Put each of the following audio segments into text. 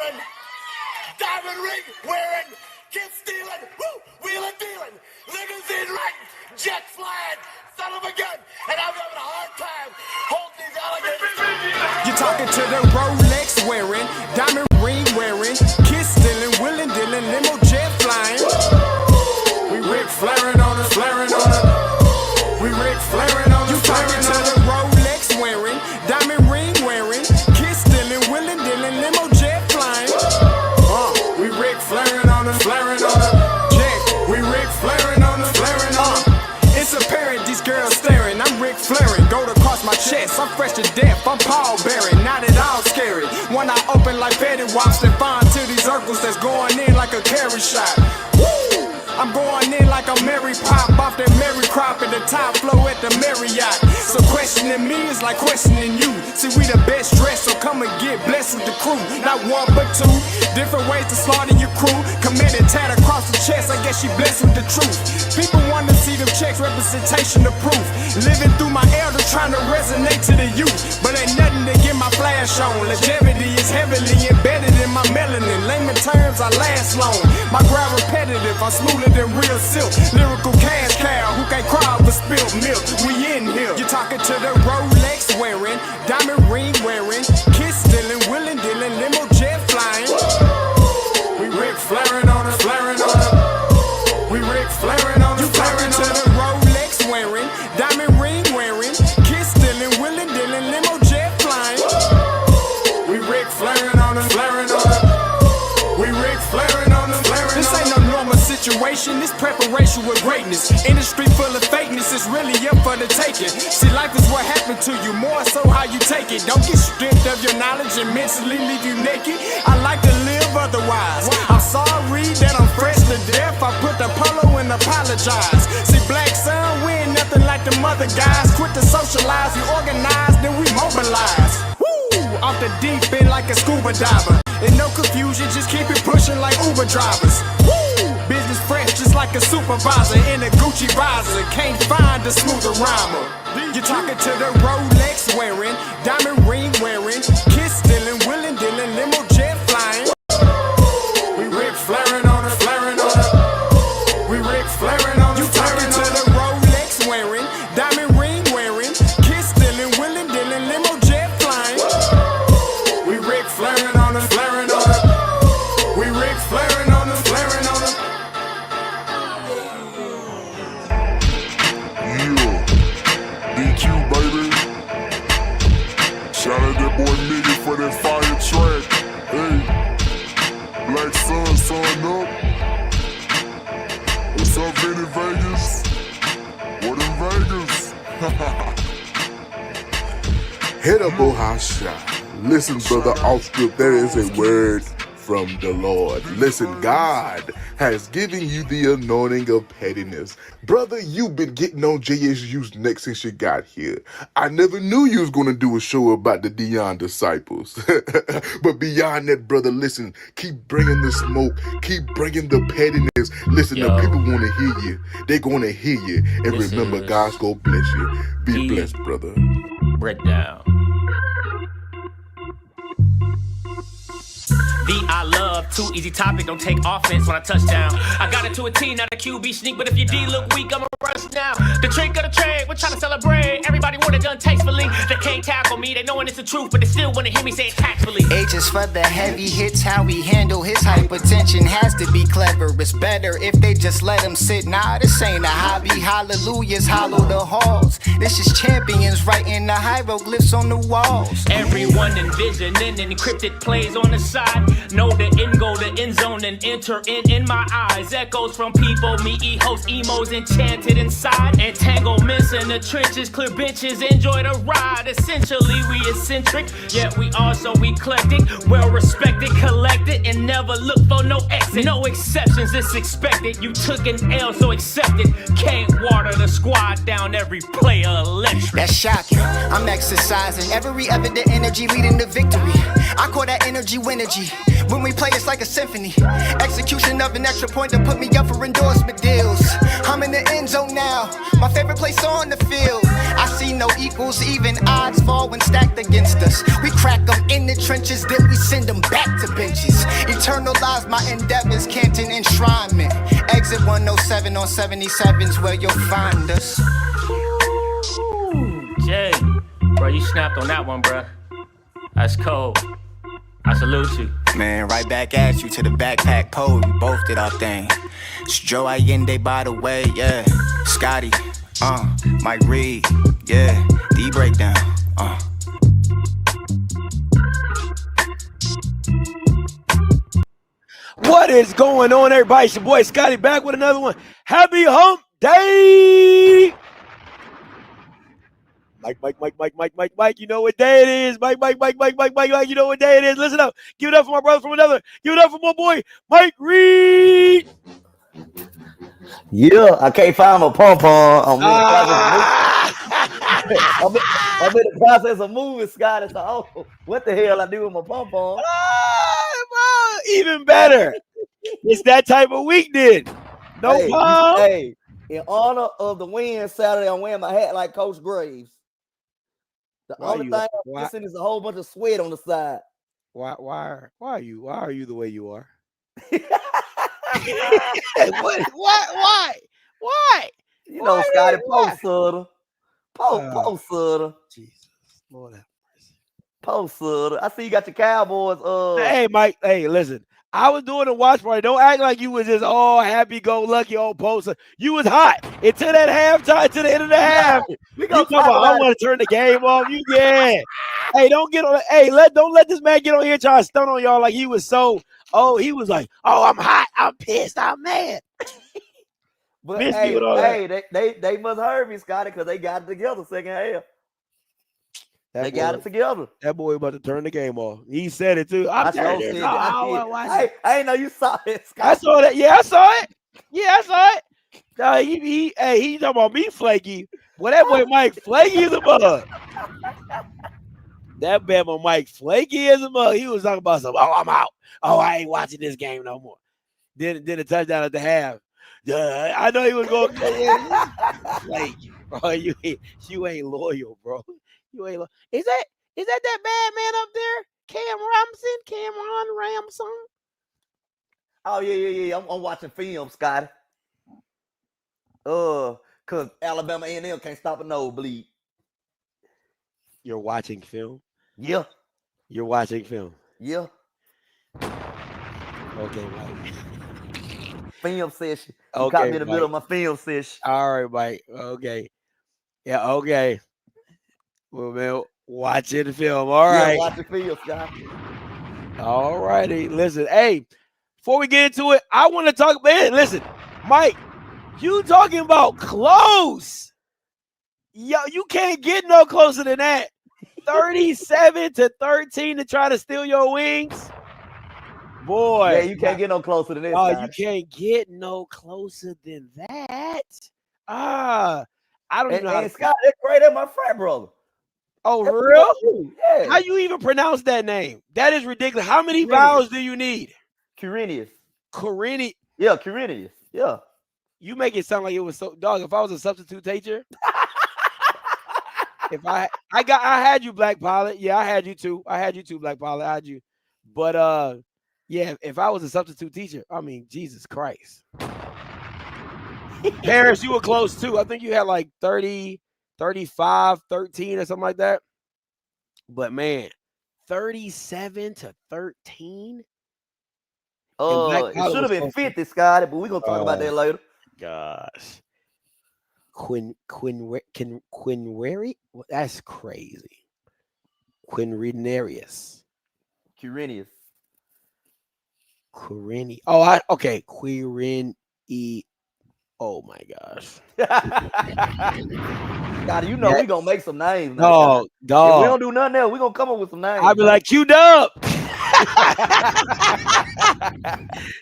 wearing, diamond ring wearing, kiss stealing, wheeling dealing, limousine riding, jet flying, son of a gun, and I'm having a hard time holding these alligators. You're talking to the Rolex wearing, diamond ring wearing, kiss stealing, wheeling dealing, limo jet flying. We Rick flaring on us, flaring on us. We Rick flaring on us. You talking to the Rolex wearing, diamond ring wearing, kiss stealing, wheeling dealing, limo jet flying. We Rick flaring on us, flaring on us. Jack, we Rick flaring on us, flaring on us. It's apparent these girls staring. I'm Rick flaring, gold across my chest. I'm fresh to death. I'm Paul Bearing, not at all scary. One eye open like Betty Wops and fine to these circles that's going in like a carry shot. Woo! I'm going in like a Mary Pop off that Mary Crop at the top flow at the Marriott. So questioning me is like questioning you. See, we the best dressed, so come and get blessed with the crew. Not one but two, different ways to slaughter your crew. Committed tat across the chest, I guess she blessed with the truth. People want to see them checks, representation of proof. Living through my elders, trying to resonate to the youth. But ain't nothing to get my flash on. Longevity is heavily embedded in my melanin. Layman terms, I last long. My grind repetitive, I'm smoother than real silk. Lyrical cash cow, who can't cry over spilled milk. We in here. You're talking to the Rolex wearing, diamond ring wearing, kiss stealing, wheeling dealing, limo jet flying. We Rick flaring on us, flaring on us. We Rick flaring on us, flaring on us. You talking to the Rolex wearing, diamond ring wearing, kiss stealing, wheeling dealing, limo jet flying. We Rick flaring on us, flaring on us. We Rick flaring on us, flaring on us. This ain't no normal situation, this preparation with greatness. Industry full of fakeness, it's really up for the taking. See, life is what happened to you, more so how you take it. Don't get stripped of your knowledge and mentally leave you naked. I like to live otherwise. I'm sorry that I'm fresh to death. I put the polo and apologize. See, black son, we ain't nothing like the mother guys. Quit to socialize, we organize, then we mobilize. Woo! Off the deep end like a scuba diver. And no confusion, just keep it pushing like Uber drivers. Woo! Business fresh, just like a supervisor in a Gucci visor. Can't find a smoother rhymer. You're talking to the Rolex wearing, diamond ring wearing, kiss stealing, wheeling dealing, limo jet flying. We Rick flaring on us, flaring on us. We Rick flaring on us. You talking to the Rolex wearing, diamond ring wearing, kiss stealing, wheeling dealing, limo jet flying. We Rick flaring on us, flaring on us. We Rick flaring on us, flaring on us. DQ, baby. Shout out that boy Nigga for that fire track. Hey, Black Sun, sun up. What's up, Vinny Vegas? What in Vegas? Hit up Ohasha. Listen, brother, off script, there is a word from the Lord. Listen, God has given you the anointing of pettiness. Brother, you've been getting on JSU's neck since you got here. I never knew you was going to do a show about the Deion disciples. But beyond that, brother, listen, keep bringing the smoke. Keep bringing the pettiness. Listen, the people want to hear you. They're going to hear you. And remember, God's going to bless you. Be blessed, brother. Breakdown. I love too easy topic, don't take offense when I touch down. I got it to a T, not a QB sneak, but if your D look weak, I'ma rush now. The trick of the trade, we're trying to celebrate. Everybody want it done tastefully. They can't tackle me, they knowing it's the truth, but they still wanna hear me say it tactfully. H is for the heavy hits, how we handle his hypertension has to be clever. It's better if they just let him sit. Nah, this ain't a hobby. Hallelujahs hollow the halls. This is champions writing the hieroglyphs on the walls. Everyone envisioning encrypted plays on the side. Know the end goal, the end zone, and enter in my eyes. Echoes from people, me host emos enchanted inside. Entanglements in the trenches, clear benches, enjoy the ride. Essentially, we eccentric, yet we also eclectic. Well respected, collected, and never look for no exit. No exceptions, it's expected. You took an L, so accept it. Can't water the squad down, every player electric. That's shocking. I'm exercising every evident energy leading to victory. I call that energy winergy. When we play, it's like a symphony. Execution of an extra point to put me up for endorsement deals. I'm in the end zone now, my favorite place on the field. I see no equals, even odds fall when stacked against us. We crack them in the trenches, then we send them back to benches. Eternalize my endeavors, Canton enshrinement. Exit 107 on 77's where you'll find us. Jay, bro, you snapped on that one, bro. That's cold. I salute you. Man, right back at you to the backpack pole. We both did our thing. It's Joe Allende, by the way, yeah. Scotty, Mike Reed, yeah. D breakdown, What is going on, everybody? It's your boy Scotty back with another one. Happy Hump Day! Mike, you know what day it is. Mike, you know what day it is. Listen up. Give it up for my brother from another. Give it up for my boy, Mike Reed. Yeah, I can't find my pom-pom. I'm in the process of moving, Scott. It's like, oh, what the hell I do with my pom-pom? Even better. It's that type of week then. No pom. Hey, in honor of the win Saturday, I'm wearing my hat like Coach Graves. The only thing I'm missing is a whole bunch of sweat on the side. Why are you the way you are? Why? You know, Scotty, post-sutter. Post-sutter. Jesus, Lord have mercy. Post-sutter. I see you got your Cowboys. Hey, Mike. Hey, listen. I was doing a watch party. Don't act like you was just all happy-go-lucky old poster. You was hot until that halftime, to the end of the half. We gonna talk about, I want to turn the game off. Hey, don't get on. Hey, don't let this man get on here trying to stun on y'all like he was so. Oh, he was like, oh, I'm hot, I'm pissed, I'm mad. But they must heard me, Scotty, because they got it together second half. They got it together. That boy about to turn the game off. He said it too. I ain't know you saw it, Scotty. I saw that. Yeah, I saw it. He talking about me flaky. Well, that boy Mike flaky as a mug. That bama Mike flaky as a mug. He was talking about something. Oh, I'm out. Oh, I ain't watching this game no more. Then a touchdown at the half. I know he was going flaky, bro. You ain't loyal, bro. You ain't loyal. Is that bad man up there? Cameron Ramson? Oh, yeah. I'm watching film, Scotty. Because Alabama A&M can't stop a nosebleed. You're watching film? Yeah. You're watching film? Yeah. Okay, Mike. Film session. You caught me in the middle of my film session. All right, Mike. Okay. Yeah, okay. Well, man, watching the film. All right. Watching film, Scott. All righty. Listen, hey, before we get into it, I want to talk, man, listen, Mike, you talking about close. Yo, you can't get no closer than that. 37-13 to try to steal your wings. Boy. Yeah, you can't get no closer than this. Oh, you can't get no closer than that. I don't even know how to. Scott, that's great. That's my frat brother. Oh, for real? Yeah. How you even pronounce that name? That is ridiculous. How many vowels do you need? Quirinius. Yeah, Quirinius. Yeah. You make it sound like it was so dog. If I was a substitute teacher, if I had you, Black Pilot. Yeah, I had you too. Black Pilot. I had you. But yeah, if I was a substitute teacher, I mean, Jesus Christ. Paris, you were close too. I think you had like 30, 35, 13 or something like that. But man, 37-13. It should have been 50, Scotty, but we're gonna talk about that later. Gosh. Quinweri? That's crazy. Quirinius. Quirini. Oh, okay. Quirin E. Oh my gosh. God, you know we gonna make some names. Dog. If we don't do nothing else, we gonna come up with some names. I'll be like, queued up.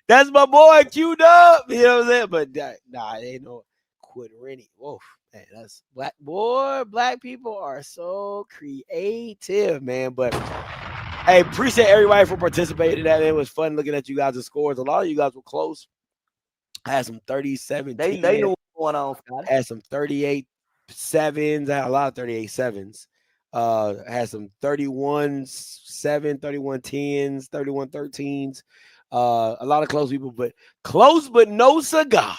That's my boy, queued up. You know what I'm saying? But nah, it ain't no Quirini. Whoa, man, that's black. Boy, black people are so creative, man. But hey, appreciate everybody for participating in that. It was fun looking at you guys' scores. A lot of you guys were close. I had some 37. They knew what's going on, Scott. I had some 38 sevens. I had a lot of 38 sevens. Had some 31-7, 31-10s, 31-13s. A lot of close people, but close but no cigar.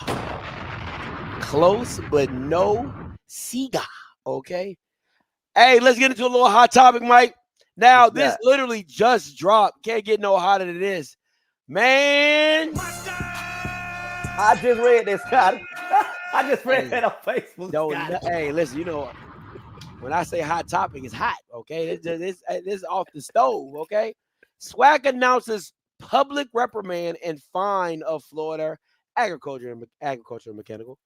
Close but no cigar. Okay. Hey, let's get into a little hot topic, Mike. Now, this literally just dropped. Can't get no hotter than this. Man. I just read this, Scott. I just read that on Facebook. Hey, listen, you know, when I say hot topic, it's hot, okay? It's off the stove, okay? SWAC announces public reprimand and fine of Florida agriculture and mechanical.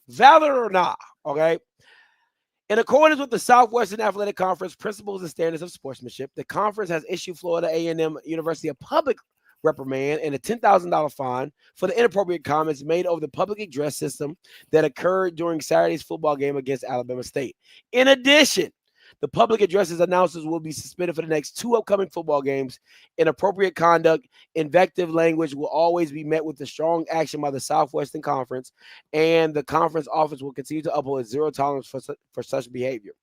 Valid or not, okay? In accordance with the Southwestern Athletic Conference Principles and Standards of Sportsmanship, the conference has issued Florida A&M University a public reprimand and a $10,000 fine for the inappropriate comments made over the public address system that occurred during Saturday's football game against Alabama State. In addition, the public addresses announcers will be suspended for the next 2 upcoming football games. Inappropriate conduct, invective language will always be met with the strong action by the Southwestern Conference, and the conference office will continue to uphold zero tolerance for such behavior.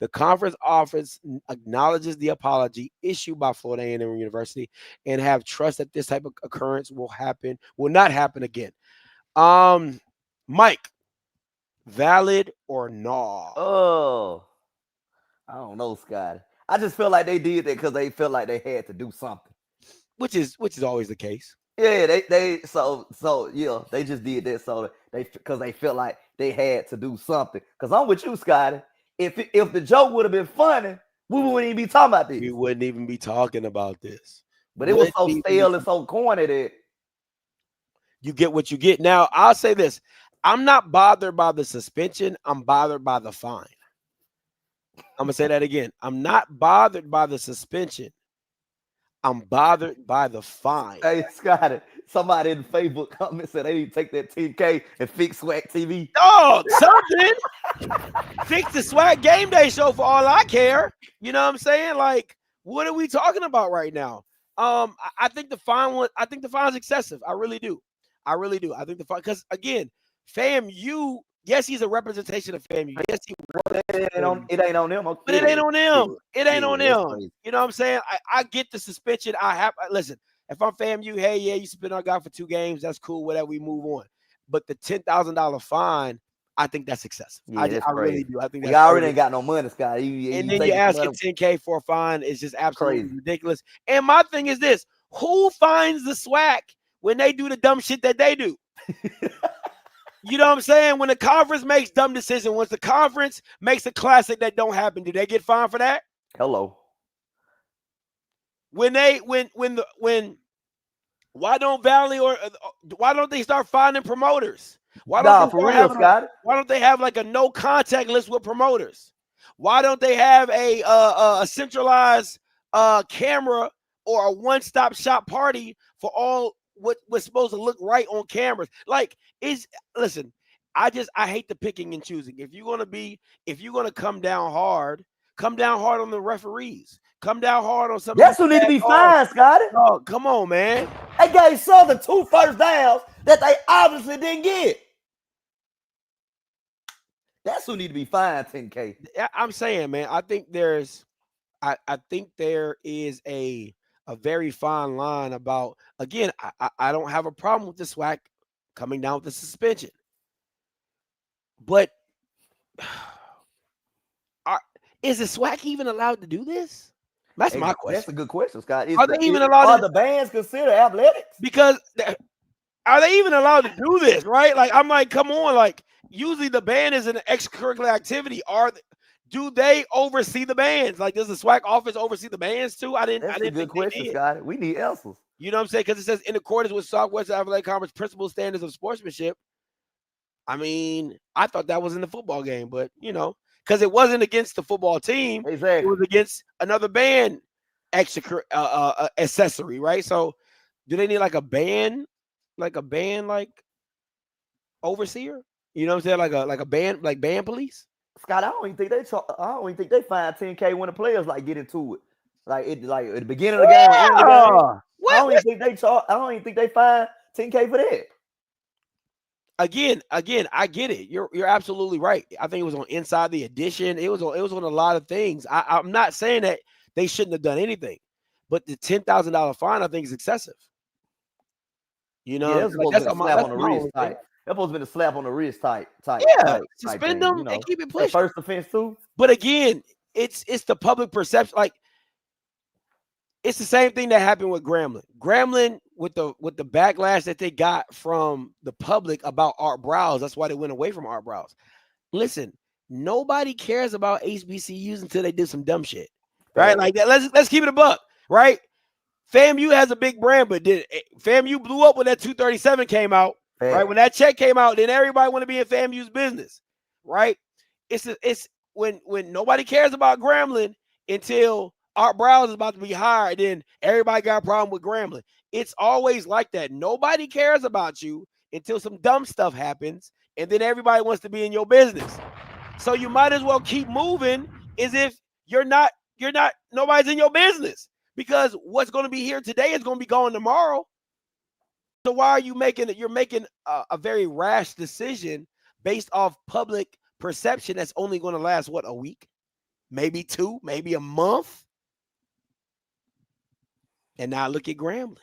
The conference office acknowledges the apology issued by Florida A&M University and have trust that this type of occurrence will not happen again. Mike, valid or not? Oh. I don't know, Scott. I just feel like they did that because they felt like they had to do something. Which is always the case. Yeah, they just did that because they felt like they had to do something. Because I'm with you, Scotty. If the joke would have been funny, we wouldn't even be talking about this. We wouldn't even be talking about this. But it was so stale and so corny that you get what you get. Now, I'll say this. I'm not bothered by the suspension. I'm bothered by the fine. I'm going to say that again. I'm not bothered by the suspension. I'm bothered by the fine. Hey, Scotty, somebody in the Facebook comment said they need to take that 10K and fix SWAC TV. Oh, something. Fix the SWAC game day show for all I care. You know what I'm saying? Like, what are we talking about right now? I think the fine is excessive. I really do. I think the fine, because again, FAMU, yes, he's a representation of FAMU. Yes, it ain't on them. Okay. But it ain't on them. It ain't on them. You know what I'm saying? I get the suspension. Listen, if I'm FAMU, hey, yeah, you suspend our guy for 2 games. That's cool. Whatever, we move on. But the $10,000 fine, I think that's excessive. Yeah, I really do. I think we already ain't got no money, Scott. And then you're asking $10K for a fine is just absolutely ridiculous. And my thing is this: who fines the SWAC when they do the dumb shit that they do? You know what I'm saying? When the conference makes dumb decisions, once the conference makes a classic that don't happen, do they get fined for that? Hello. Why don't Valley or why don't they start finding promoters? Why don't they have like a no contact list with promoters? Why don't they have a centralized camera or a one-stop shop party for all what was supposed to look right on cameras? Like, listen, I hate the picking and choosing. If you're gonna come down hard on the referees. Come down hard on something. That's who need to be fined, Scotty. Oh, come on, man. They gave Southern 2 first downs that they obviously didn't get. That's who need to be fined 10K. I'm saying, man, I think there is a very fine line about, again, I don't have a problem with the SWAC coming down with the suspension. But is the SWAC even allowed to do this? That's my question. That's a good question, Scott. Are they even allowed? Are the bands considered athletics? Because are they even allowed to do this? Right? Like, I'm like, come on. Like, usually the band is an extracurricular activity. Do they oversee the bands? Like, does the SWAC office oversee the bands too? That's a good question, Scott. We need answers. You know what I'm saying? Because it says in accordance with Southwestern Athletic Conference Principles Standards of Sportsmanship. I mean, I thought that was in the football game, but because it wasn't against the football team. Exactly. It was against another band accessory, right? So do they need like a band overseer? You know what I'm saying? Like a band, like band police? Scott, I don't even think they find 10K when the players get into it. Like at the beginning of the game, end of the game. I don't even think they find 10K for that. Again, I get it. You're absolutely right. I think it was on Inside the Edition. It was on a lot of things. I'm not saying that they shouldn't have done anything, but the $10,000 fine I think is excessive. You know, that's supposed to be a slap on the wrist type. That's supposed to be a slap on the wrist type. Yeah, suspend them and keep it pushing. First offense too. But again, it's the public perception. Like, it's the same thing that happened with Grambling. Grambling, with the backlash that they got from the public about Art Browse, that's why they went away from Art Browse. Listen, nobody cares about HBCUs until they do some dumb shit, right? Like that. Let's keep it a buck, right? FAMU has a big brand, but FAMU blew up when that 237 came out, right? When that check came out, then everybody want to be in FAMU's business, right? It's when nobody cares about Grambling until Art Browse is about to be hired, then everybody got a problem with Grambling. It's always like that. Nobody cares about you until some dumb stuff happens, and then everybody wants to be in your business. So you might as well keep moving as if nobody's in your business, because what's going to be here today is going to be gone tomorrow. So why are you making it? You're making a very rash decision based off public perception that's only going to last, what, a week? Maybe 2, maybe a month. And now look at Grambling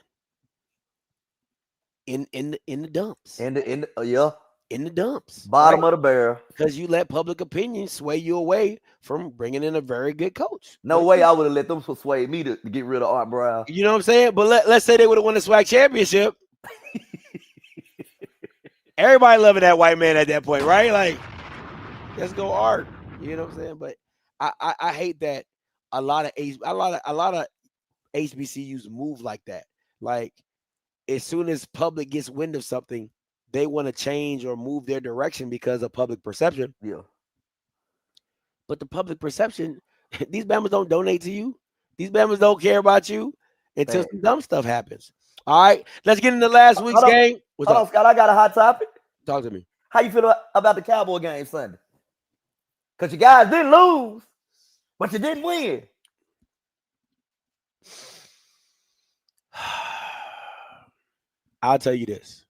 in the dumps. In the dumps. Bottom of the barrel. Because you let public opinion sway you away from bringing in a very good coach. No way I would have let them persuade me to get rid of Art Brown. You know what I'm saying? But let's say they would have won the SWAC championship. Everybody loving that white man at that point, right? Like, let's go Art. You know what I'm saying? But I hate that a lot of HBCUs move like that. Like, as soon as public gets wind of something, they want to change or move their direction because of public perception. Yeah. But the public perception, these Bammers don't donate to you. These Bammers don't care about you until some dumb stuff happens. All right, let's get into last week's game. Hold on, Scott, I got a hot topic. Talk to me. How you feel about the Cowboy game Sunday? Because you guys didn't lose, but you didn't win. I'll tell you this.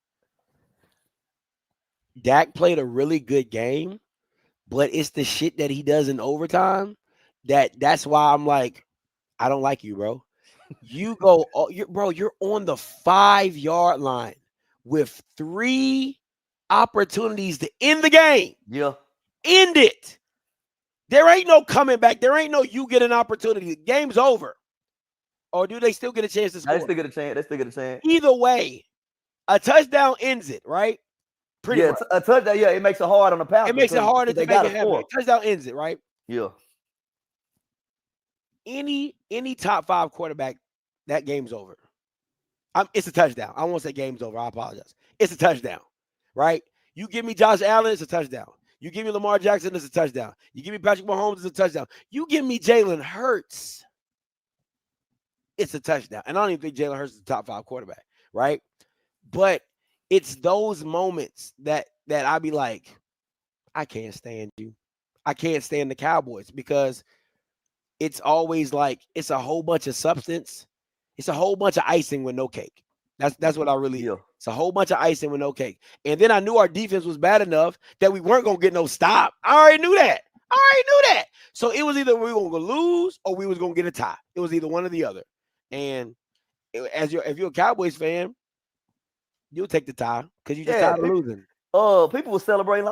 Dak played a really good game, but it's the shit that he does in overtime that's why I'm like, I don't like you, bro. You're on the 5-yard line with 3 opportunities to end the game. Yeah. End it. There ain't no coming back. There ain't no you get an opportunity. The game's over. Or do they still get a chance to score? They still get a chance. Either way, a touchdown ends it, right? Pretty much. A touchdown, it makes it hard on the pass. It makes it harder to make it happen. A touchdown ends it, right? Yeah. Any top 5 quarterback, that game's over. It's a touchdown. I won't say game's over. I apologize. It's a touchdown, right? You give me Josh Allen, it's a touchdown. You give me Lamar Jackson, it's a touchdown. You give me Patrick Mahomes, it's a touchdown. You give me Jalen Hurts, it's a touchdown. And I don't even think Jalen Hurts is the top 5 quarterback, right? But it's those moments that I be like, I can't stand you. I can't stand the Cowboys, because it's always like it's a whole bunch of substance. It's a whole bunch of icing with no cake. That's what I really feel. It's a whole bunch of icing with no cake. And then I knew our defense was bad enough that we weren't going to get no stop. I already knew that. So it was either we were going to lose or we was going to get a tie. It was either one or the other. And if you're a Cowboys fan, you'll take the tie because you just tired of losing. People were celebrating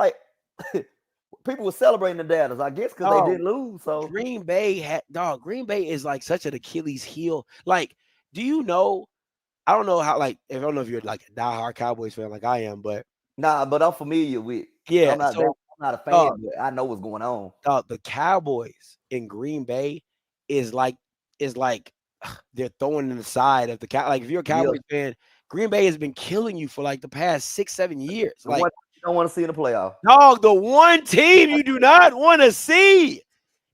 the Dallas, I guess, because they didn't lose. So Green Bay is like such an Achilles heel. Like, do you know? I don't know how. Like, I don't know if you're like a diehard Cowboys fan like I am, but but I'm familiar with. Yeah, I'm not a fan, but I know what's going on. The Cowboys in Green Bay is like they're throwing in the side of the like. If you're a Cowboys fan, Green Bay has been killing you for like the past 6-7 years. Like, you don't want to see in the playoff. Dog, the one team you do not want to see.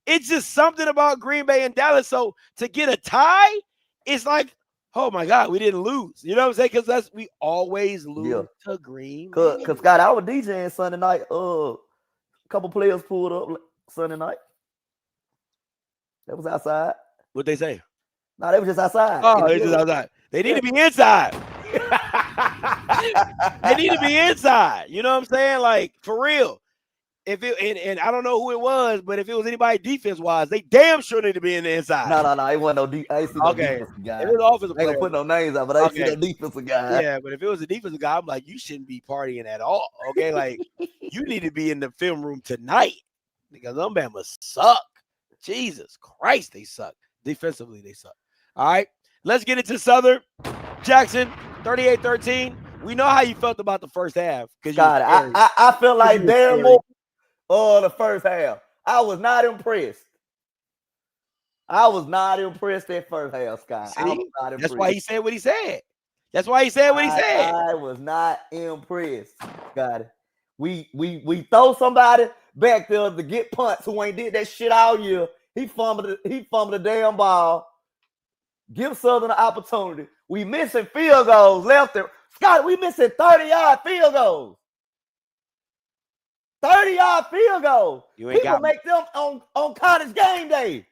It's just something about Green Bay and Dallas. So to get a tie, it's like, oh my God, we didn't lose. You know what I'm saying? Because we always lose to Green Bay. Because Scott, I was DJing Sunday night. A couple players pulled up Sunday night. That was outside. What'd they say? No, they were just outside. Oh, they just outside. They need to be inside. They need to be inside. You know what I'm saying? Like, for real. If it and I don't know who it was, but if it was anybody defense wise, they damn sure need to be in the inside. No, it wasn't no I ain't see no defensive guy. If it was offensive I ain't player, gonna put no names out, but I ain't see no defensive guy. Yeah, but if it was a defensive guy, I'm like, you shouldn't be partying at all. Okay, like you need to be in the film room tonight because them Bama suck. Jesus Christ, they suck. Defensively, they suck. All right, let's get into Southern. Jackson, 38-13. We know how you felt about the first half. God, I feel like Darren Moore. The first half. I was not impressed. I was not impressed that first half, Scott. I was not impressed. That's why he said what he said. That's why he said what he said. I was not impressed, Scott. We throw somebody back there to get punts who ain't did that shit all year. He fumbled the damn ball. Give Southern an opportunity. We missing field goals left there. Scott, we missing 30-yard field goals. 30-yard field goal. People make them on college game day.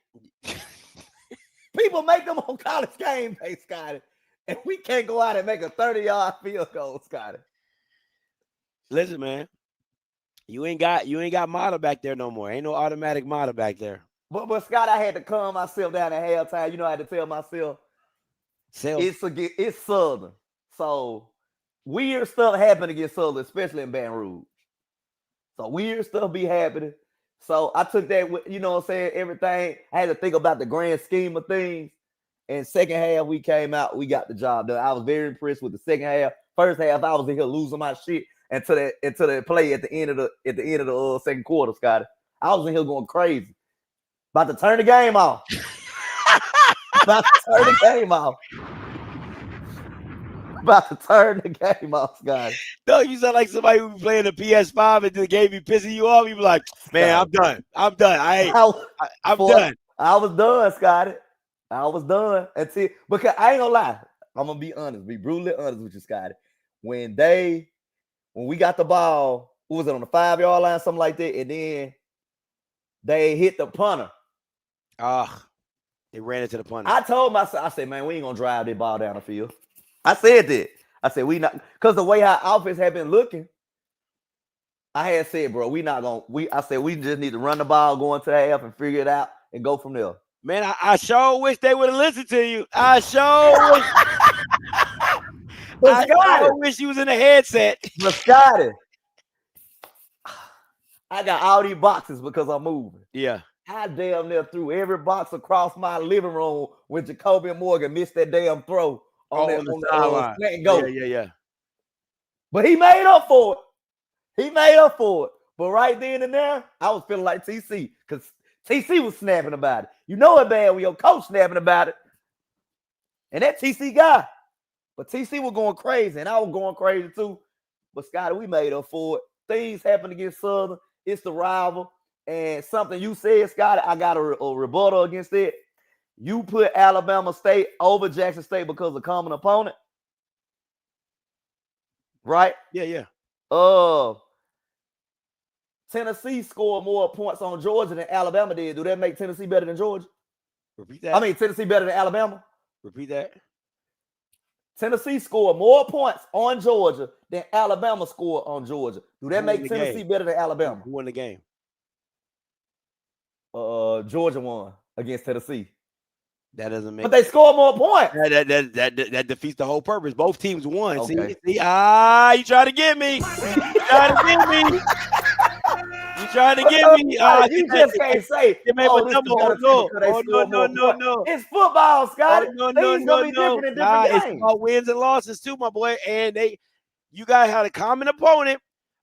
People make them on college game day, Scotty. And we can't go out and make a 30-yard field goal, Scotty. Listen, man. You ain't got Mata back there no more. Ain't no automatic Mata back there. But Scott, I had to calm myself down at halftime. You know, I had to tell myself it's Southern. So weird stuff happened against Southern, especially in Baton Rouge. So weird stuff be happening. So I took that, you know what I'm saying, everything. I had to think about the grand scheme of things. And second half, we came out, we got the job done. I was very impressed with the second half. First half, I was in here losing my shit until that play at the end of the second quarter, Scotty. I was in here going crazy. About to turn the game off. About to turn the game off. About to turn the game off, Scotty. No, you sound like somebody who be playing the PS5 and the game be pissing you off. You be like, man, I'm done. I'm done. I'm done. I was done, Scotty. I was done. Because I ain't gonna lie. I'm gonna be honest, be brutally honest with you, Scotty. When we got the ball, what was it, on the 5-yard line, something like that, and then they hit the punter. They ran into the punter. I told myself, I said, man, we ain't gonna drive that ball down the field. I said that. I said, we not, because the way our offense had been looking, I had said, bro, I said, we just need to run the ball, go into the half and figure it out and go from there. Man, I sure wish they would have listened to you. I sure wish. I wish you was in a headset. But Scotty, I got all these boxes because I'm moving. Yeah. I damn near threw every box across my living room when Jacoby Morgan missed that damn throw on the sideline. Go. Yeah. But he made up for it. But right then and there, I was feeling like TC because TC was snapping about it. You know it bad when your coach snapping about it. And that TC guy. But TC was going crazy, and I was going crazy too. But Scotty, we made up for it. Things happen against Southern. It's the rival. And something you said, Scotty, I got a rebuttal against it. You put Alabama State over Jackson State because of common opponent. Right? Yeah. Tennessee scored more points on Georgia than Alabama did. Do that make Tennessee better than Georgia? Repeat that. I mean, Tennessee better than Alabama? Repeat that. Tennessee scored more points on Georgia than Alabama scored on Georgia. Do that make Tennessee better than Alabama? Who won the game? Georgia won against Tennessee. That doesn't make. But they scored more points. That defeats the whole purpose. Both teams won. Okay. See, you trying to get me? You trying to get me? You trying to get me? You just can't say. No. It's football, Scott. No. Different It's games. about wins and losses too, my boy. And you guys had a common opponent,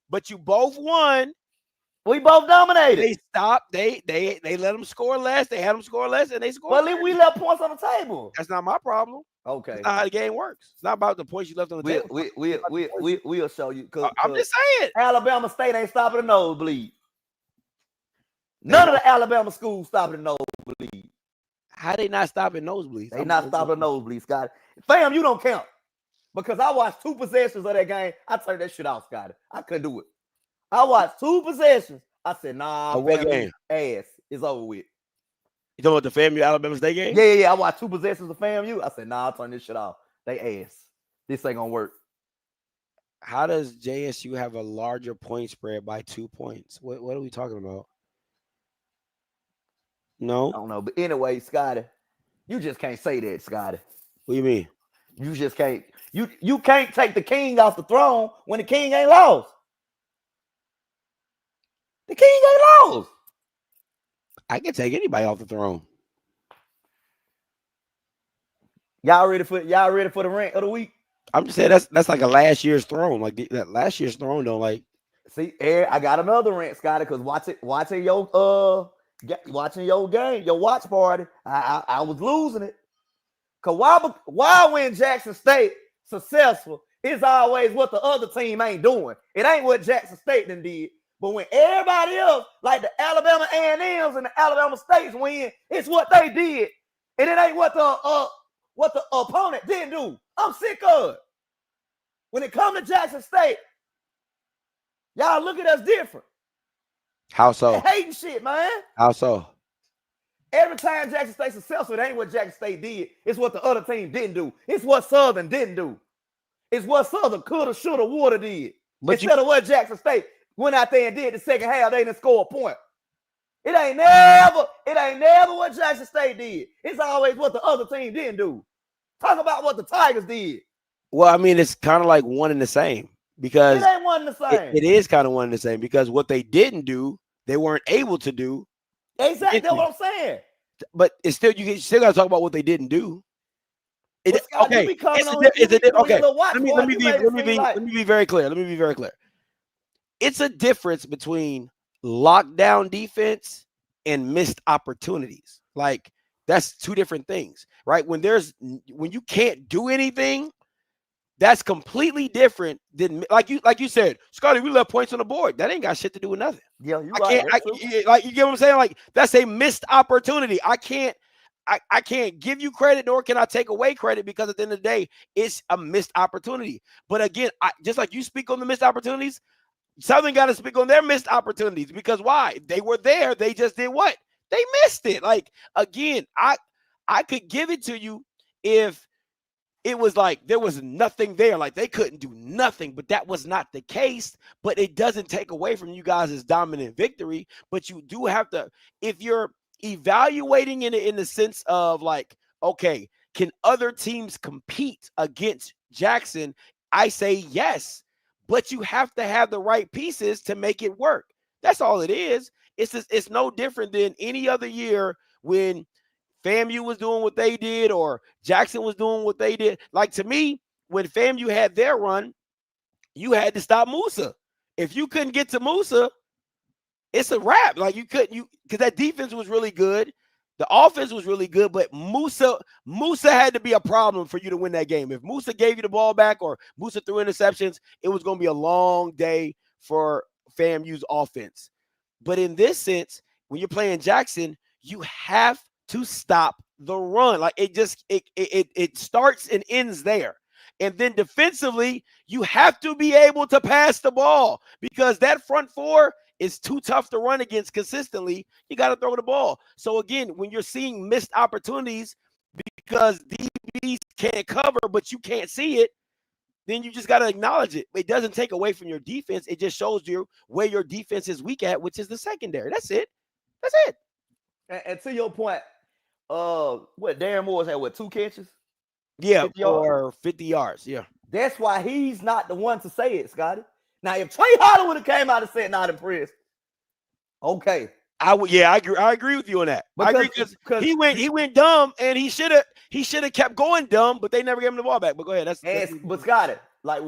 but you both won. We both dominated. They stopped. They let them score less. They had them score less, and they scored. Well, we left points on the table. That's not my problem. Okay. That's not how the game works. It's not about the points you left on the table. We'll show you. I'm just saying. Alabama State ain't stopping the nosebleed. None of the Alabama schools stopping the nosebleed. How they not stopping nosebleeds? They not stopping the nosebleeds, Scotty. Fam, you don't count. Because I watched 2 possessions of that game. I turned that shit off, Scotty. I couldn't do it. I watched 2 possessions. I said, nah, what game? Ass. It's over with. You talking about the FAMU Alabama State game? Yeah. I watched 2 possessions of FAMU. I said, nah, I'll turn this shit off. They ass. This ain't gonna work. How does JSU have a larger point spread by 2 points? What are we talking about? No. I don't know. But anyway, Scotty, you just can't say that, Scotty. What do you mean? You just can't. You can't take the king off the throne when the king ain't lost. The king ain't lost. I can take anybody off the throne. Y'all ready for the rant of the week? I'm just saying that's like a last year's throne. Like that last year's throne don't like. See, I got another rant, Scotty, because watching your game, your watch party, I was losing it. Cause why when Jackson State successful, it's always what the other team ain't doing. It ain't what Jackson State done did. But when everybody else, like the Alabama A&Ms and the Alabama States win, it's what they did. And it ain't what the opponent didn't do. I'm sick of it. When it comes to Jackson State, y'all look at us different. How so? They hating shit, man. How so? Every time Jackson State successful, it ain't what Jackson State did. It's what the other team didn't do. It's what Southern didn't do. It's what Southern coulda, shoulda, woulda did. But instead of what Jackson State went out there and did the second half, they didn't score a point. It ain't never what Jackson State did. It's always what the other team didn't do. Talk about what the Tigers did. Well, I mean, it's kind of like one and the same because it ain't one and the same. It is kind of one and the same because what they didn't do, they weren't able to do. Exactly, that's what I'm saying. But it's still you still got to talk about what they didn't do. Okay. Let me be very clear. Let me be very clear. It's a difference between lockdown defense and missed opportunities. Like that's two different things, right? When you can't do anything, that's completely different than like you said, Scotty. We left points on the board. That ain't got shit to do with nothing. Yeah, you like you get what I'm saying. Like that's a missed opportunity. I can't give you credit, nor can I take away credit because at the end of the day, it's a missed opportunity. But again, just like you speak on the missed opportunities, Southern got to speak on their missed opportunities because why? They were there. They just did what? They missed it. Like again, I could give it to you if it was like there was nothing there, like they couldn't do nothing, but that was not the case. But it doesn't take away from you guys' dominant victory. But you do have to, if you're evaluating in the sense of like, okay, can other teams compete against Jackson? I say yes, but you have to have the right pieces to make it work. That's all it is. It's no different than any other year when FAMU was doing what they did or Jackson was doing what they did. Like to me, when FAMU had their run, you had to stop Musa. If you couldn't get to Musa, it's a wrap. Like you couldn't, because that defense was really good. The offense was really good, but Musa had to be a problem for you to win that game. If Musa gave you the ball back or Musa threw interceptions, it was going to be a long day for FAMU's offense. But in this sense, when you're playing Jackson, you have to stop the run. Like it starts and ends there. And then defensively, you have to be able to pass the ball because that front four is too tough to run against consistently. You got to throw the ball. So again, when you're seeing missed opportunities because DBs can't cover, but you can't see it, then you just got to acknowledge it. It doesn't take away from your defense. It just shows you where your defense is weak at, which is the secondary. That's it. That's it. And to your point, what Darren Moore's had, 2 catches? Yeah, 50 yards. Yeah. That's why he's not the one to say it, Scotty. Now, if Trey Harder would have came out and said not impressed, okay. I agree with you on that. I agree because he went dumb and he should have kept going dumb, but they never gave him the ball back. But go ahead. But Scotty, like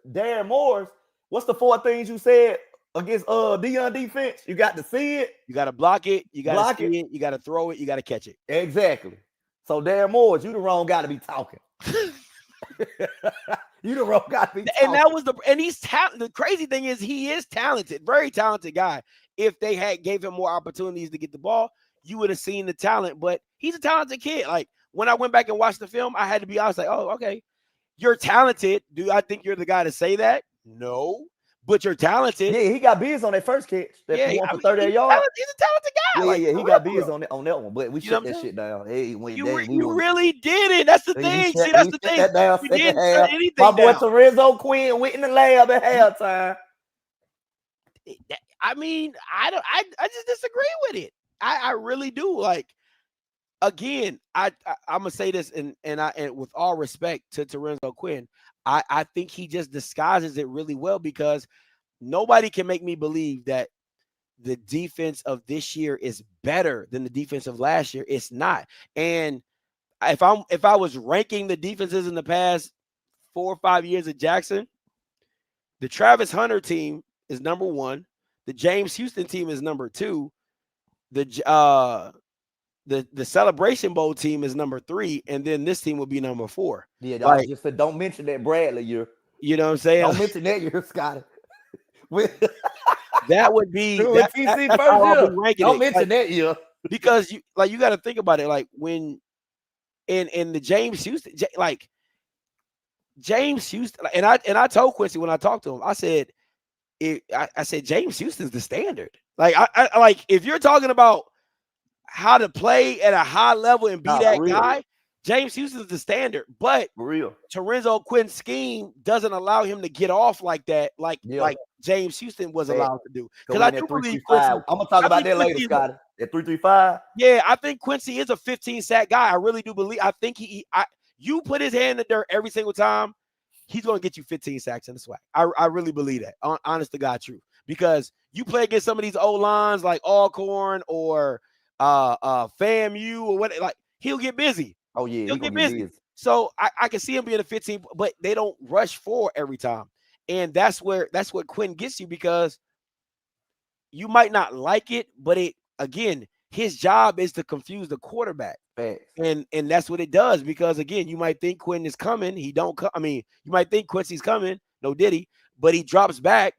Darren Moore's, what's the 4 things you said against Deion defense? You got to see it, you got to block it, you got to see it, you got to throw it, you got to catch it. Exactly. So Darren Moore's, you the wrong guy to be talking. You the wrong guy to be talking. And that was he's talented. The crazy thing is he is talented, very talented guy. If they gave him more opportunities to get the ball, you would have seen the talent. But he's a talented kid. Like when I went back and watched the film, I had to be honest, like, oh, okay, you're talented. Do I think you're the guy to say that? No. but you're talented. Yeah, he got biz on that first catch. That one for 38 yards. He's a talented guy. Yeah, he got biz on that one. But we shut that shit down. Hey, you really did it. That's the thing. See, that's the thing. We didn't shut anything down. My boy Terenzo Quinn went in the lab at halftime. I mean, I just disagree with it. I really do. Like, again, I'm gonna say this, and with all respect to Terenzo Quinn, I think he just disguises it really well, because nobody can make me believe that the defense of this year is better than the defense of last year. It's not. And if I was ranking the defenses in the past 4 or 5 years at Jackson, the Travis Hunter team is number 1. The James Houston team is number 2. The Celebration Bowl team is number 3, and then this team will be number 4. Yeah, I just said don't mention that Bradley year. You know what I'm saying? Don't mention that year, Scotty. That would be that's first year. Don't mention that year, because you got to think about it. Like, when in the James Houston, like James Houston, and I told Quincy when I talked to him, I said James Houston's the standard. Like, I like, if you're talking about how to play at a high level and be that guy, James Houston's the standard. But for real, Terenzo Quinn's scheme doesn't allow him to get off like that, like James Houston was allowed to do. Because I do believe Quincy, I'm gonna talk about that later, Scotty. At 335. Yeah, I think Quincy is a 15-sack guy. I really do believe. I think you put his hand in the dirt every single time, he's gonna get you 15 sacks in the SWAC. I really believe that. Honest to God, truth. Because you play against some of these old lines like Alcorn or FAMU or what, like, he'll get busy. Oh yeah, he'll get busy. So I can see him being a 15, but they don't rush 4 every time, and that's what Quinn gets you, because you might not like it, but again, his job is to confuse the quarterback, and that's what it does. Because again, you might think Quinn is coming, he don't come. I mean, you might think Quincy's coming, no diddy, but he drops back.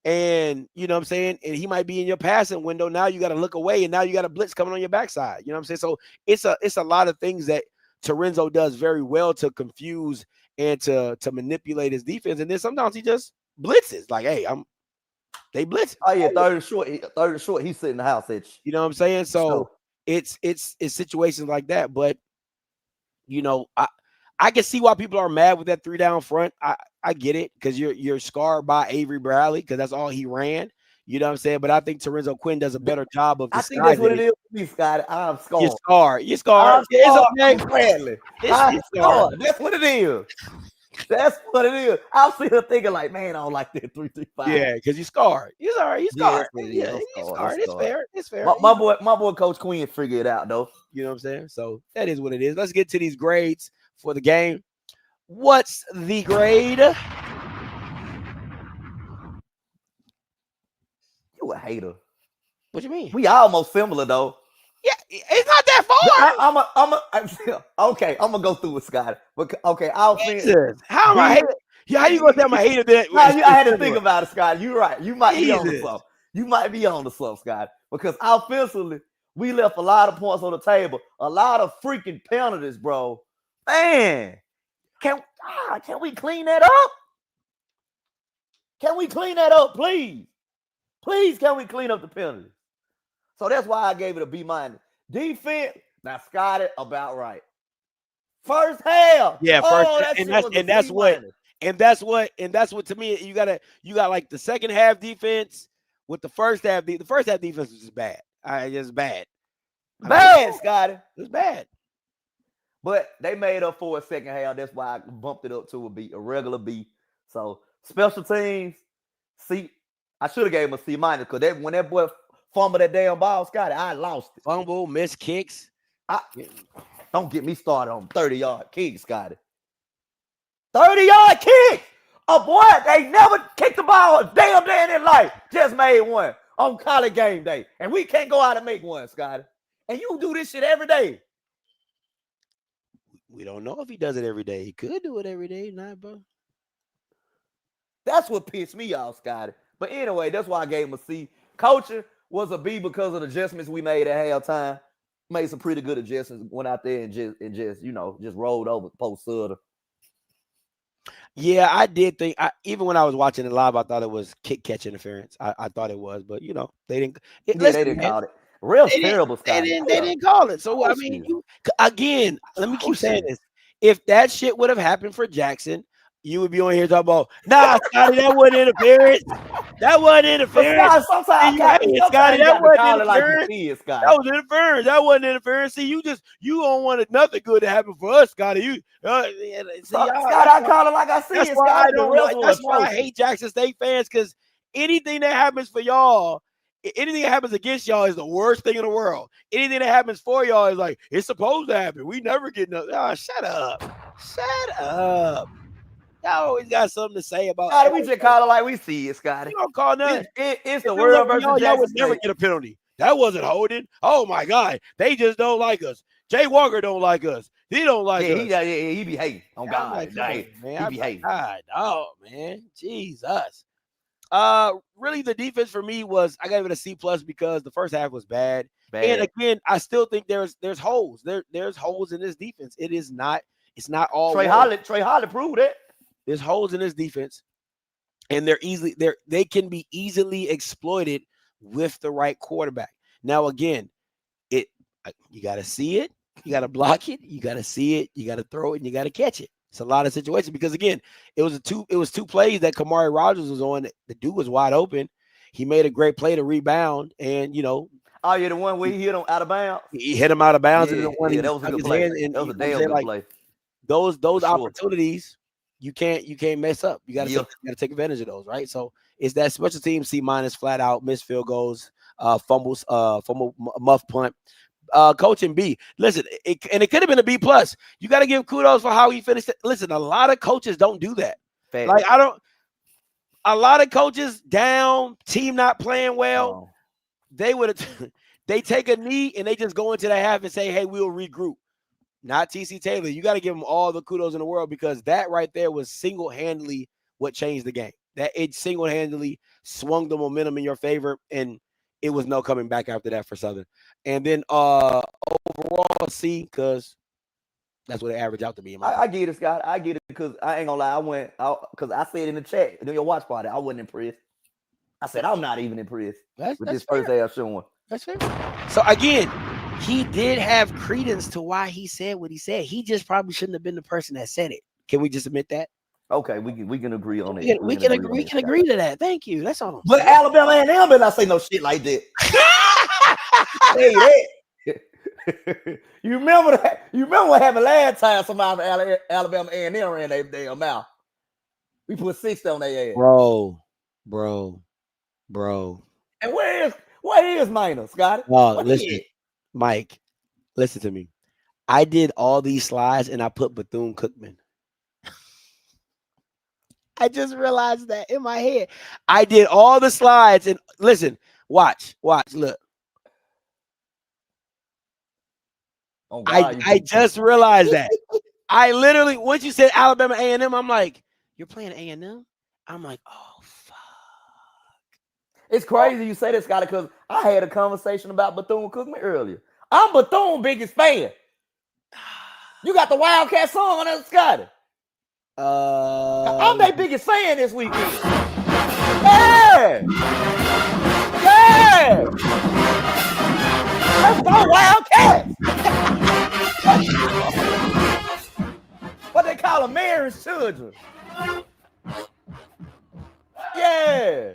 And you know what I'm saying? And he might be in your passing window. Now you got to look away, and now you got a blitz coming on your backside. You know what I'm saying? So it's a lot of things that Terenzo does very well to confuse and to manipulate his defense. And then sometimes he just blitzes. Like, hey, they blitz. Oh yeah, third and short. He's sitting in the house at you. You know what I'm saying? So it's situations like that. But you know, I can see why people are mad with that 3 down front. I get it, because you're scarred by Avery Bradley, because that's all he ran. You know what I'm saying? But I think Terenzo Quinn does a better job of disguising. I think that's what it is for me, Scott. I'm scarred. You're scarred. It's okay. Bradley. I'm scarred. That's what it is. That's what it is. I'm sitting thinking like, man, I don't like that 3-3-5. Yeah, because you're scarred. You're all right. You're scarred. Yeah, he's scarred. It's fair. It's fair. My boy, Coach Quinn figured it out, though. You know what I'm saying? So that is what it is. Let's get to these grades for the game. What's the grade? You a hater. What you mean? We almost similar, though. Yeah, it's not that far. Okay, I'm gonna go through with Scott. Okay, How am I hater? Yeah, how you gonna say I'm a hater? I had to think about it, Scott. You're right. You might be on the something. You might be on the something, Scott. Because offensively, we left a lot of points on the table. A lot of freaking penalties, bro. Man. Can we clean that up? Can we clean that up, please? Please, can we clean up the penalties? So that's why I gave it a B-. Defense, now Scotty, about right. First half. Yeah, that's what to me, you got like the second half defense with the first half. The first half defense was just bad. Just bad. Scotty. It was bad. But they made up for a second half. That's why I bumped it up to a regular B. So special teams, C. I should have gave him a C- because when that boy fumbled that damn ball, Scotty, I lost it. Fumble, missed kicks. Don't get me started on 30-yard kicks, Scotty. 30-yard kick. Oh boy, they never kicked the ball a damn day in their life. Just made one on college game day, and we can't go out and make one, Scotty. And you do this shit every day. We don't know if he does it every day. He could do it every day, not, bro. That's what pissed me off, Scotty. But anyway, that's why I gave him a C. Coaching was a B because of the adjustments we made at halftime. Made some pretty good adjustments. Went out there and just rolled over post Sutter. Yeah, I did think. Even when I was watching it live, I thought it was kick catch interference. I thought it was, but they didn't. Yeah, Listen, they didn't man, call it. Real they terrible, didn't. Scotty. They didn't call it. So I mean, again, let me keep saying this. If that shit would have happened for Jackson, you would be on here talking about, nah, Scotty, that wasn't interference. That wasn't interference. Sometimes Scotty, that wasn't interference. Scotty. That was interference. That wasn't interference. See, you don't want nothing good to happen for us, Scotty. Scotty, I call it like I see it. That's why I hate Jackson State fans, because anything that happens for y'all, anything that happens against y'all is the worst thing in the world. Anything that happens for y'all is like, it's supposed to happen. We never get nothing. Oh, shut up. Shut up. Y'all always got something to say about Scotty, we just call it like we see it, Scotty. You don't call nothing. It's the world versus Jackson y'all would State. never get a penalty. That wasn't holding. Oh, my God. They just don't like us. Jay Walker don't like us. He don't like us. He be hating on God. Like, man, he be hating. God, oh, man. Jesus. Really, the defense for me was, I gave it a C+ because the first half was bad. And again, I still think there's holes. There's holes in this defense. It's not all Trey Holly proved it. There's holes in this defense, and they can be easily exploited with the right quarterback. Now, again, you got to see it, you got to block it, you got to see it, you got to throw it, and you got to catch it. It's a lot of situations because, again, it was two plays that Kamari Rogers was on. The dude was wide open. He made a great play to rebound, and the one where he hit him out of bounds. He hit him out of bounds, that was a good play. That was a damn good play. Those opportunities. You can't mess up. You gotta take advantage of those, right? So it's that special team C- flat out, missed field goals, fumbles, muff punt, coaching B. Listen, it could have been a B+. You got to give kudos for how he finished it. Listen, a lot of coaches don't do that. Fair. Like a lot of coaches down, team not playing well. They they take a knee and they just go into the half and say, hey, we'll regroup. Not TC Taylor. You got to give him all the kudos in the world, because that right there was single-handedly what changed the game. That it single-handedly swung the momentum in your favor, and it was no coming back after that for Southern. And then overall C, because that's what it averaged out to be. I get it, Scott. I get it, because I ain't gonna lie. Because I said in the chat during your watch party, I wasn't impressed. I said I'm not even impressed with this first half showing. That's fair. So again, he did have credence to why he said what he said. He just probably shouldn't have been the person that said it. Can we just admit that? Okay, we can agree on it. We can agree to that. Thank you. That's all. But Alabama and them better not say no shit like that. Hey, that. You remember that? You remember what happened last time somebody from Alabama and them ran their damn mouth? We put 60 on their ass. Bro. And where is Maynor, Scotty? Listen, Mike, listen to me. I did all these slides and I put Bethune-Cookman. I just realized that in my head. I did all the slides and listen, watch, look. Oh, God, I just realized that. I literally, once you said Alabama A&M, I'm like, you're playing A&M? I'm like, oh, fuck. It's crazy you say this, Scotty, because I had a conversation about Bethune-Cookman earlier. I'm Bethune biggest fan. You got the Wildcat song on that, Scotty. I'm their biggest fan this weekend. Yeah. Let's go, Wildcats. What they call them, Mary's children. Yeah.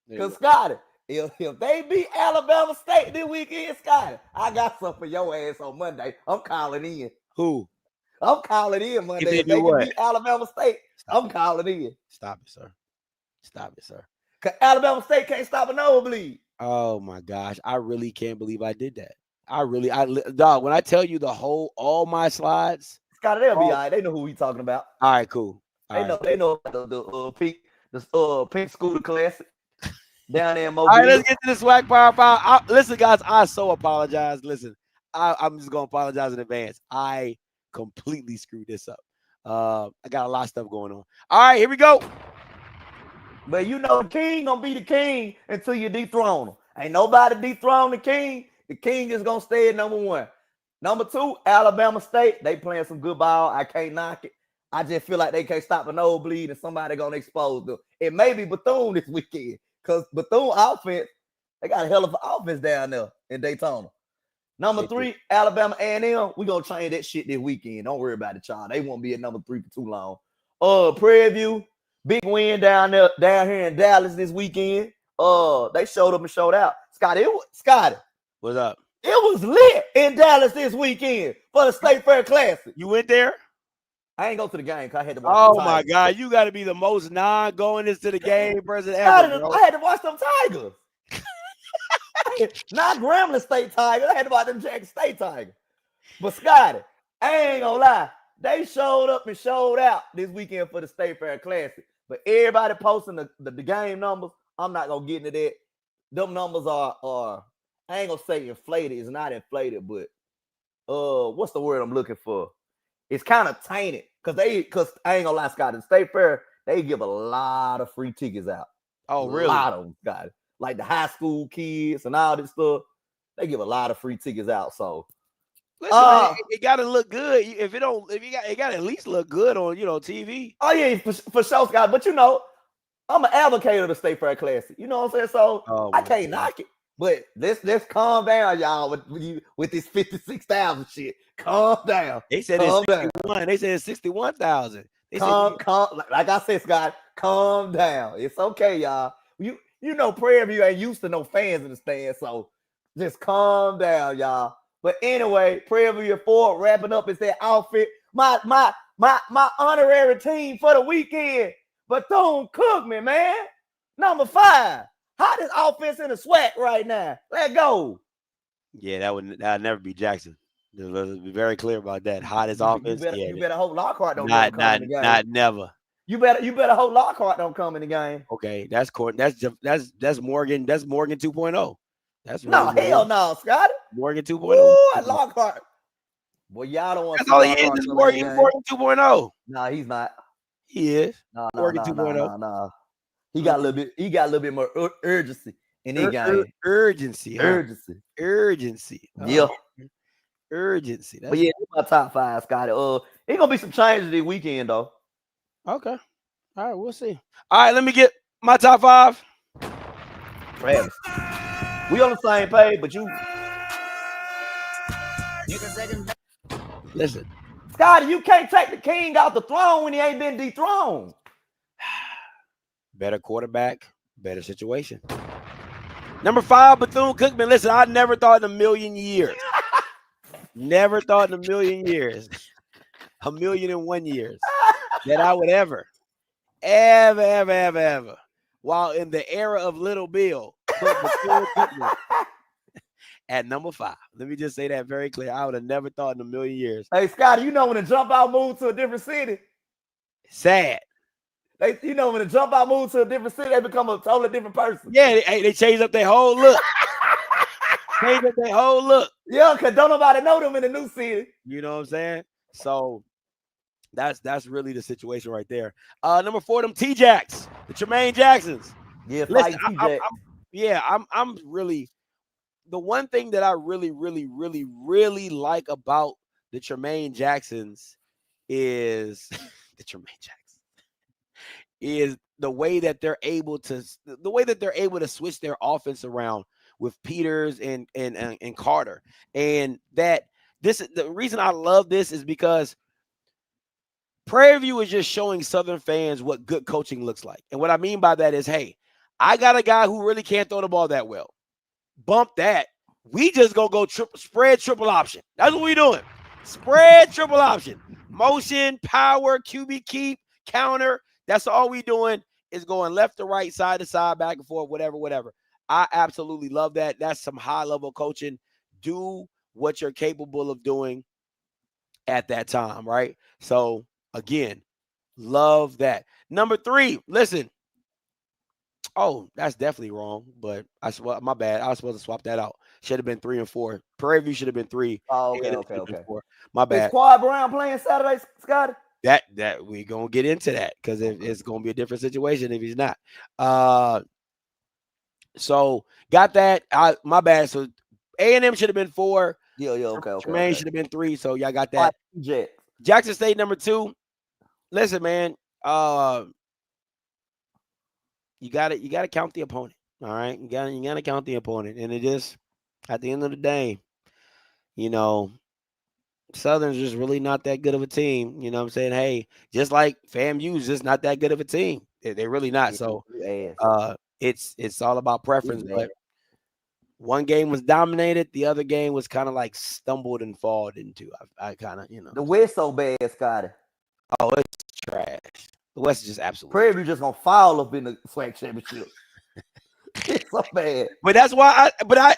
Because, Scotty, if they beat Alabama State this weekend, Scotty, I got something for your ass on Monday. I'm calling in. Who? I'm calling in Monday. If they can beat Alabama State, I'm calling in. Stop it, sir. Because Alabama State can't stop a nosebleed. Oh, my gosh. I really can't believe I did that. Dog, when I tell you all my slides. Scotty, they'll be all right. They know who we talking about. All right, cool. They know the Pink Scooter Classic down there in Mobile. All right, let's get to the SWAC Power. Listen, guys, I so apologize. Listen, I'm just going to apologize in advance. I completely screwed this up. I got a lot of stuff going on. All right, here we go. But you know, the king gonna be the king until you dethrone him. Ain't nobody dethrone the king. The king is gonna stay at number one. Number two, Alabama State. They playing some good ball. I can't knock it. I just feel like they can't stop a nosebleed and somebody gonna expose them. It may be Bethune this weekend because Bethune offense, they got a hell of an offense down there in Daytona. Number 3, Alabama A&M. We gonna change that shit this weekend. Don't worry about it, y'all. They won't be at number 3 for too long. Prairie View, big win down here in Dallas this weekend. They showed up and showed out. Scotty, What's up? It was lit in Dallas this weekend for the State Fair Classic. You went there? I ain't go to the game because I had to watch. Oh my God, you got to be the most non-going into the game person ever. I had to watch them Tigers. Not Grambling State Tigers. I had to watch them Jackson State Tigers. But Scotty, I ain't gonna lie. They showed up and showed out this weekend for the State Fair Classic. But everybody posting the game numbers. I'm not gonna get into that. Them numbers are I ain't gonna say inflated. It's not inflated, but what's the word I'm looking for? It's kind of tainted because I ain't gonna lie, Scott. The State Fair, they give a lot of free tickets out. Oh, really? A lot of them, Scott. Like the high school kids and all this stuff, they give a lot of free tickets out. So listen, it gotta look good. If it gotta at least look good on TV. Oh yeah, for sure, Scott. But I'm an advocate of the State Fair Classic. You know what I'm saying? So I can't knock it. But let's calm down, y'all, with this 56,000 shit. Calm down. They said it's 61. They said it's 61,000. Calm. Like I said, Scott, calm down. It's okay, y'all. Prairie View ain't used to no fans in the stands, so just calm down, y'all. But anyway, Prairie View 4 wrapping up is their outfit. My honorary team for the weekend. Bethune-Cookman, man. Number 5. Hottest offense in the SWAC right now. Let's go. Yeah, that'd never be Jackson. Let's be very clear about that. Hottest offense. You better hope Lockhart don't come in the game. Not never. You better hope Lockhart don't come in the game. Okay, that's Morgan. That's Morgan 2.0. That's hell no, Scott. Morgan 2.0. Ooh, Lockhart. Boy, y'all don't want. That's all he is. Is Morgan 2.0. No, he's not. He is. Morgan 2.0. No. He got a little bit more urgency in his game. Urgency. Yeah. Urgency. But yeah, my top 5, Scotty. It's gonna be some changes this weekend though. Okay. All right, we'll see. All right, let me get my top 5. Travis. We on the same page, but you listen. Scotty, you can't take the king off the throne when he ain't been dethroned. Better quarterback, better situation. Number 5, Bethune-Cookman. Listen, I never thought in a million years. Never thought in a million years. 1,000,001 years. That I would ever, while in the era of Little Bill, put Bethune-Cookman at number 5. Let me just say that very clear. I would have never thought in a million years. Hey, Scotty, when the jump out moved to a different city? Sad. When the jump out moves to a different city, they become a totally different person. Yeah, they changed up their whole look. Yeah, because don't nobody know them in the new city. You know what I'm saying? So that's really the situation right there. Number 4, them T-Jacks, the Tremaine Jacksons. Yeah, listen, I'm really the one thing that I really like about the Tremaine Jacksons is the Tremaine Jacksons. Is the way that they're able to switch their offense around with Peters and Carter. And that the reason I love this is because Prairie View is just showing Southern fans what good coaching looks like. And what I mean by that is, hey, I got a guy who really can't throw the ball that well. Bump that. We just gonna go spread triple option. That's what we doing. Spread triple option. Motion, power, QB keep, counter. That's all we doing is going left to right, side to side, back and forth, whatever. I absolutely love that. That's some high-level coaching. Do what you're capable of doing at that time, right? So, again, love that. Number 3, listen. Oh, that's definitely wrong, but my bad. I was supposed to swap that out. Should have been 3 and 4. Prairie View should have been 3. Oh, okay. 4. My bad. Is Quad Brown playing Saturday, Scotty? That we gonna get into that because it's gonna be a different situation if he's not. So got that. My bad. So A&M should have been 4. Yeah. Okay. Tremaine should have been 3. So y'all got that. Jackson Jackson State number 2. listen, man. You gotta count the opponent. All right, you gotta count the opponent, and it just at the end of the day, you know, Southern's just really not that good of a team. You know what I'm saying? Hey, just like FAMU's just not that good of a team. They're really not. So it's all about preference. But one game was dominated, the other game was kind of like stumbled and falled into. I kind of, you know. The West so bad, Scotty. Oh, it's trash. The West is just absolutely. Prairie View just gonna foul up in the SWAC championship. It's so bad. But that's why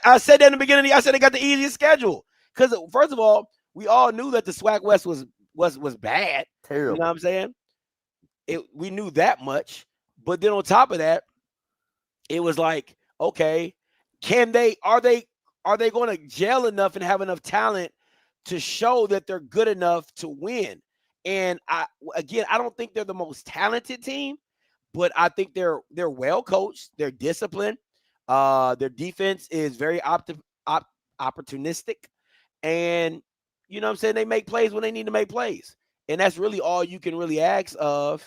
I said that in the beginning. I said they got the easiest schedule. Because first of all, we all knew that the SWAC West was bad. Terrible. You know what I'm saying? We knew that much. But then on top of that, it was like, okay, are they going to gel enough and have enough talent to show that they're good enough to win? And I don't think they're the most talented team, but I think they're well coached. They're disciplined. Their defense is very opportunistic, and you know what I'm saying, they make plays when they need to make plays, and that's really all you can really ask of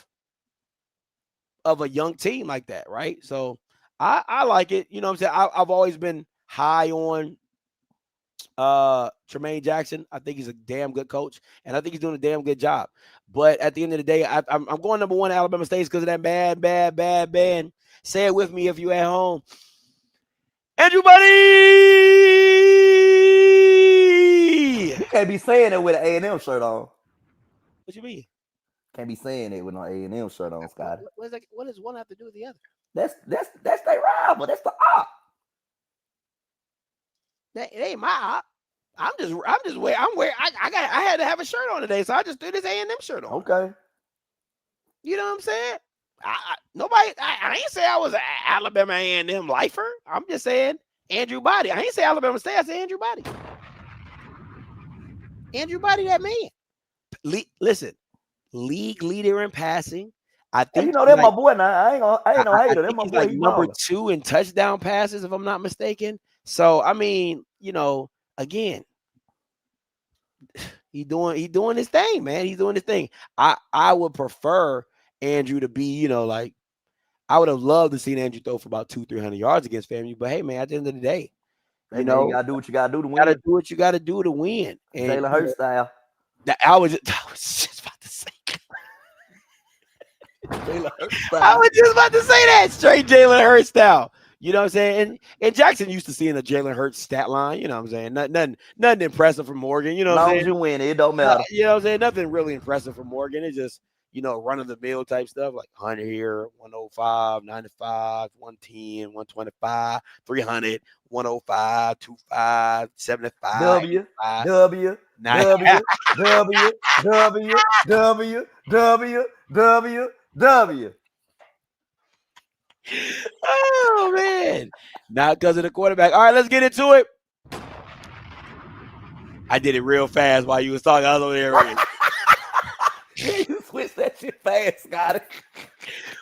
a young team like that, right? So I like it. You know what I'm saying? I've always been high on Tremaine Jackson. I think he's a damn good coach, and I think he's doing a damn good job. But at the end of the day, I'm going number one Alabama State because of that bad band. Say it with me if you at home. Andrew Buddy! You can't be saying it with an A&M shirt on. What you mean? Can't be saying it with no A&M shirt on, Scotty. What does one have to do with the other? That's their rival. That's the op. It ain't my op. I'm just wearing. I had to have a shirt on today, so I just threw this A&M shirt on. Okay. You know what I'm saying? I ain't say I was an Alabama A&M lifer. I'm just saying Andrew Body. I ain't say Alabama State. I said Andrew Body. Andrew Body, that man. Listen, league leader in passing. I think you know that's my boy now. I ain't no hater. That's my boy. Like number 2 in touchdown passes, if I'm not mistaken. So I mean, you know, again, he doing his thing, man. He's doing his thing. I would prefer Andrew to be, you know, like I would have loved to see Andrew throw for about 200-300 yards against FAMU. But hey, man, at the end of the day, you know, you gotta do what you gotta do to win. Gotta do what you gotta do to win. And Jalen Hurts style. I was just about to say. Jalen Hurts style. I was just about to say that straight Jalen Hurts style. You know what I'm saying? And Jackson used to seeing a Jalen Hurts stat line. You know what I'm saying? Nothing impressive from Morgan. You know what I'm saying? As long as you win, it don't matter. You know what I'm saying? Nothing really impressive from Morgan. It's just, you know, run-of-the-mill type stuff like 100 here, 105, 95, 110, 125, 300, 105, 25, 75. W. Oh, man. Not because of the quarterback. All right, let's get into it. I did it real fast while you was talking. I was over there. You switched that shit fast, Scotty.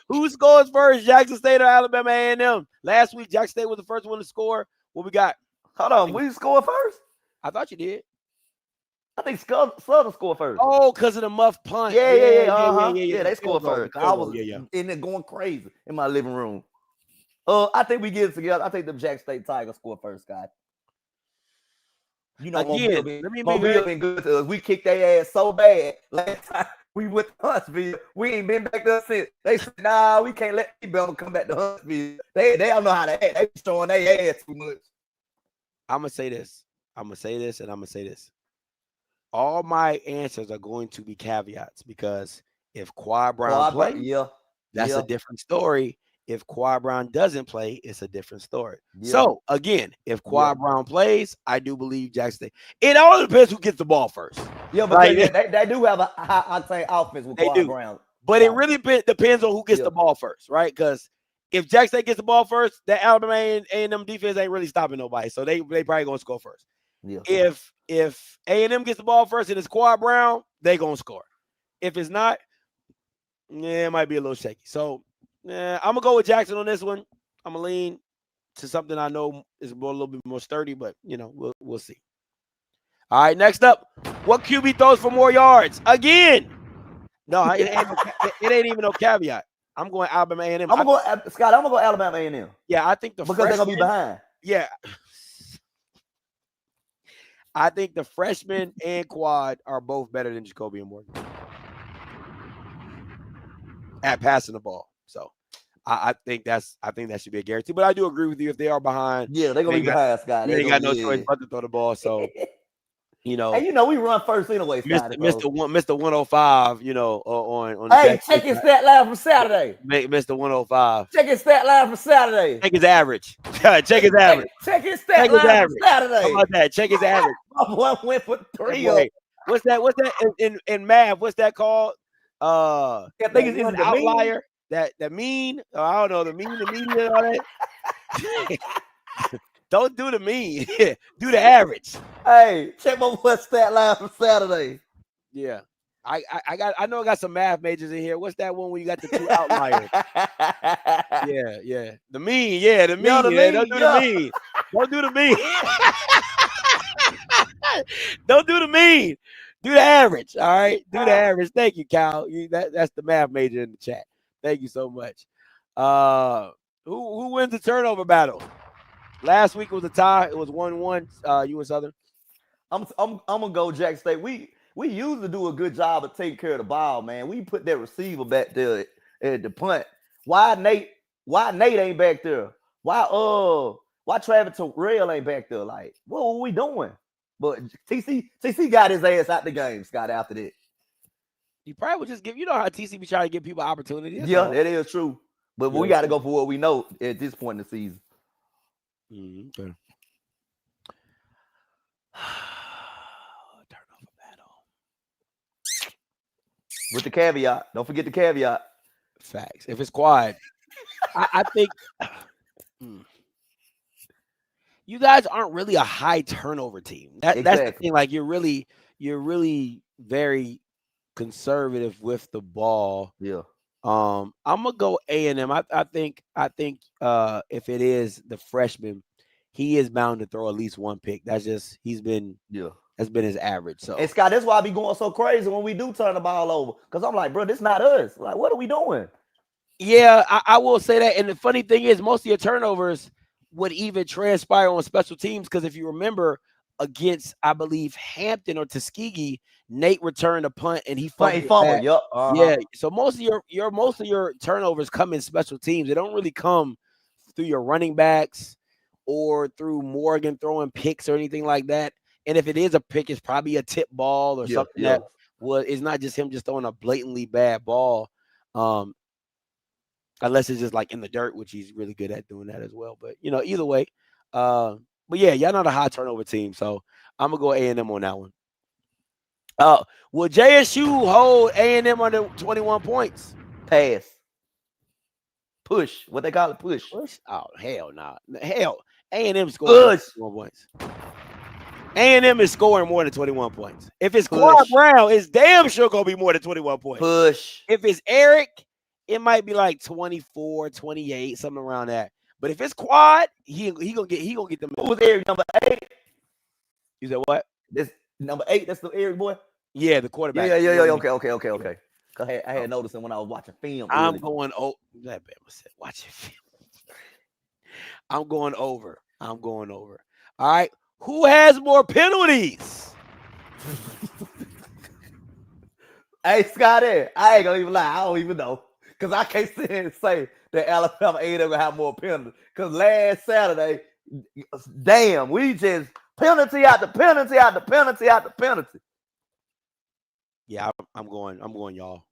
Who scores first, Jackson State or Alabama A&M? Last week, Jackson State was the first one to score. What we got? Hold on. We scored first? I thought you did. I think Southern scored first. Oh, because of the muff punt. Yeah, they scored first. I was in there going crazy in my living room. I think we get it together. I think the Jackson State Tigers scored first, Scott. You know, again, Mobile been good to us. We kicked their ass so bad last time we went to Huntsville. We ain't been back there since. They said, nah, we can't let Bama come back to Huntsville. They don't know how to act. They be showing their ass too much. I'm going to say this. I'm going to say this, and I'm going to say this. All my answers are going to be caveats because if Quad Brown plays, that's a different story. If Quad Brown doesn't play, it's a different story. Yeah. So, again, if Quad Brown plays, I do believe Jackson State. It all depends who gets the ball first. Yeah, but they do have a high offense with Quad Brown. But it really depends on who gets the ball first, right? Because if Jackson State gets the ball first, that Alabama A&M defense ain't really stopping nobody. So they probably going to score first. Yeah. If A&M gets the ball first and it's Quad Brown, they going to score. If it's not, it might be a little shaky. So, I'm going to go with Jackson on this one. I'm going to lean to something I know is a little bit more sturdy, but, you know, we'll see. All right, next up, what QB throws for more yards? Again, No, it ain't even no caveat. I'm going Alabama A&M. I'm gonna go Alabama A&M. Yeah, I think because they're gonna be behind. Yeah. I think the freshman and quad are both better than Jacoby and Morgan at passing the ball. So I think that should be a guarantee. But I do agree with you if they are behind. Yeah, they're gonna be behind, Scott. They ain't got no choice but to throw the ball. So and we run first anyway, Scott. Mr. 105, on hey, check his stat line from Saturday. Mr. 105. Check his stat line from Saturday. Check his average. Check his average. Check his stat line from Saturday. How about that? Check his average. One went for 3. What's that in math? What's that called? I think it's an outlier. The mean. I don't know, the mean, the median, and all that. Don't do the mean. Do the average. Hey, check my stat line from Saturday. Yeah. I know I got some math majors in here. What's that one when you got the 2 outliers? Yeah. The mean, the mean. Don't do the mean. Don't do the mean. Don't do the mean. Do the average. All right. Do the average. Thank you, Cal. That's the math major in the chat. Thank you so much. Who wins the turnover battle? Last week was a tie. It was 1-1. You and Southern. I'm gonna go Jack State. We usually do a good job of taking care of the ball, man. We put that receiver back there at the punt. Why Nate ain't back there? Why Travis Terrell ain't back there? Like, what are we doing? But TC got his ass out the game, Scott, after that. You probably would just give, how TC be trying to give people opportunities. Yeah, that is true. But we got to go for what we know at this point in the season. Okay. Turnover battle. With the caveat. Don't forget the caveat. Facts. If it's quiet, I think you guys aren't really a high turnover team. That's the thing. Like you're really very conservative with the ball. Yeah. I'm gonna go A&M. I think if it is the freshman, he is bound to throw at least one pick. That's just that's been his average. So and Scott, that's why I be going so crazy when we do turn the ball over. Because I'm like, bro, this not us. Like, what are we doing? Yeah, I will say that. And the funny thing is, most of your turnovers would even transpire on special teams. Because if you remember against, I believe, Hampton or Tuskegee, Nate returned a punt and he fumbled. Yep. Yeah. So most of your turnovers come in special teams. They don't really come through your running backs or through Morgan throwing picks or anything like that. And if it is a pick, it's probably a tip ball or something that it's not just him just throwing a blatantly bad ball. Unless it's just like in the dirt, which he's really good at doing that as well. But either way. But yeah, y'all not a high turnover team, so I'm gonna go A&M on that one. Will JSU hold A&M under 21 points? Pass. Push. What they call it? Push. Oh, hell no. Hell, A&M scoring 21 points. A&M is scoring more than 21 points. If it's Quad Brown, it's damn sure gonna be more than 21 points. Push. If it's Eric, it might be like 24, 28, something around that. But if it's Quad, he gonna get them. Who was Eric, number 8? You said what? This number 8. That's the Eric boy. Yeah, the quarterback. Yeah. Okay. I had noticed him when I was watching film. I'm going over. That Bama said, watching film. I'm going over. All right. Who has more penalties? Hey, Scotty, I ain't gonna even lie. I don't even know. Because I can't sit here and say that Alabama ain't ever have more penalties. Because last Saturday, damn, we just penalty after penalty after penalty after penalty. Yeah, I'm going y'all.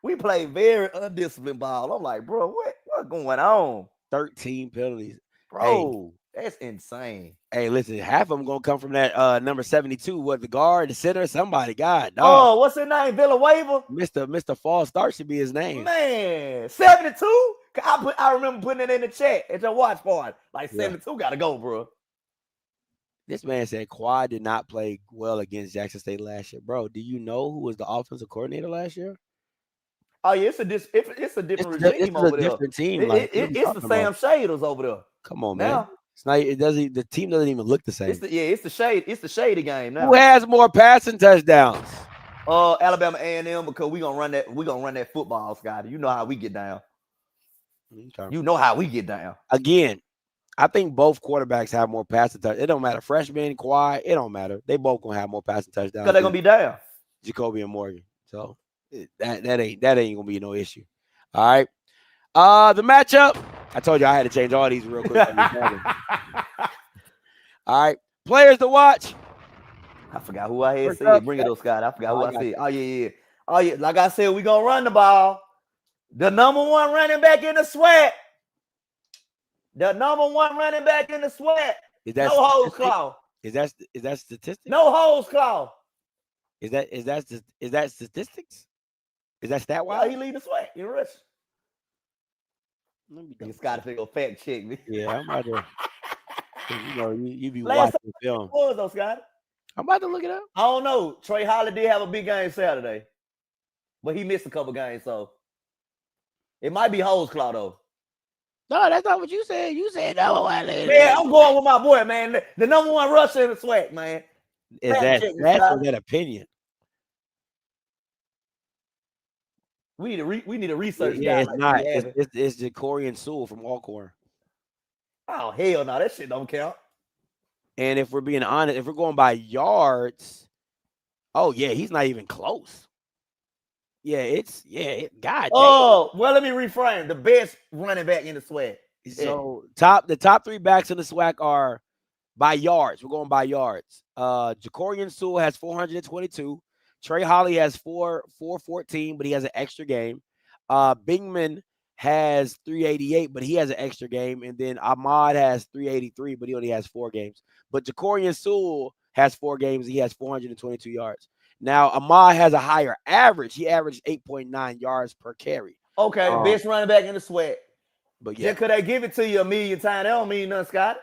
We play very undisciplined ball. I'm like, bro, what's going on? 13 penalties. Bro, that's insane. Hey, listen, half of them going to come from that number 72. What, the guard, the center, somebody. God, dog. Oh, what's his name? Villanueva? Mr. False Start should be his name. Man, 72? I remember putting it in the chat at your watch party. Like, 72 got to go, bro. This man said Quad did not play well against Jackson State last year. Bro, do you know who was the offensive coordinator last year? Oh, yeah, it's a different regime over there. Different team. It's the Sam Shaders over there. Come on, man. It's not. The team doesn't even look the same. It's the shade. It's the shady game now. Who has more passing touchdowns? Alabama A&M, because we gonna run that football, Scotty. You know how we get down. Okay. You know how we get down. Again, I think both quarterbacks have more passing touchdowns. It don't matter. Freshman, quad, it don't matter. They both gonna have more passing touchdowns. Because they're gonna be down. Jacoby and Morgan. So that ain't gonna be no issue. All right. The matchup. I told you I had to change all these real quick. All right. Players to watch. I forgot who I had said. Bring it up, Scott. I forgot who I said. Oh, yeah. Like I said, we gonna run the ball. The number one running back in the SWAC. The number one running back in the SWAC. No hose claw. Is that statistics? No hose claw. Is that statistics? Is that stat wise? He lead the SWAC in rush. You got to figure fact check me. Yeah, I'm about to. You be watching the film. What was those, Scott? I'm about to look it up. I don't know. Trey Holly did have a big game Saturday, but he missed a couple games, so it might be hose claw though. No, that's not what you said. You said no. Man, I'm going with my boy, man. The number one rusher in the SWAC, man. Is that opinion? We need a research. Yeah, it's not. It's Jacorian Sewell from Alcorn. Oh hell no, that shit don't count. And if we're being honest, if we're going by yards, oh yeah, he's not even close. God. Oh, well, let me reframe. The best running back in the SWAC. So the top three backs in the SWAC are by yards. We're going by yards. Jacorian Sewell has 422. Trey Holly has 414, but he has an extra game. Bingman has 388, but he has an extra game. And then Ahmad has 383, but he only has 4 games. But Jacorian Sewell has 4 games. He has 422 yards. Now, Ahmad has a higher average. He averaged 8.9 yards per carry. Okay, best running back in the SWAC. But yeah, just could they give it to you a million times? That don't mean nothing, Scott.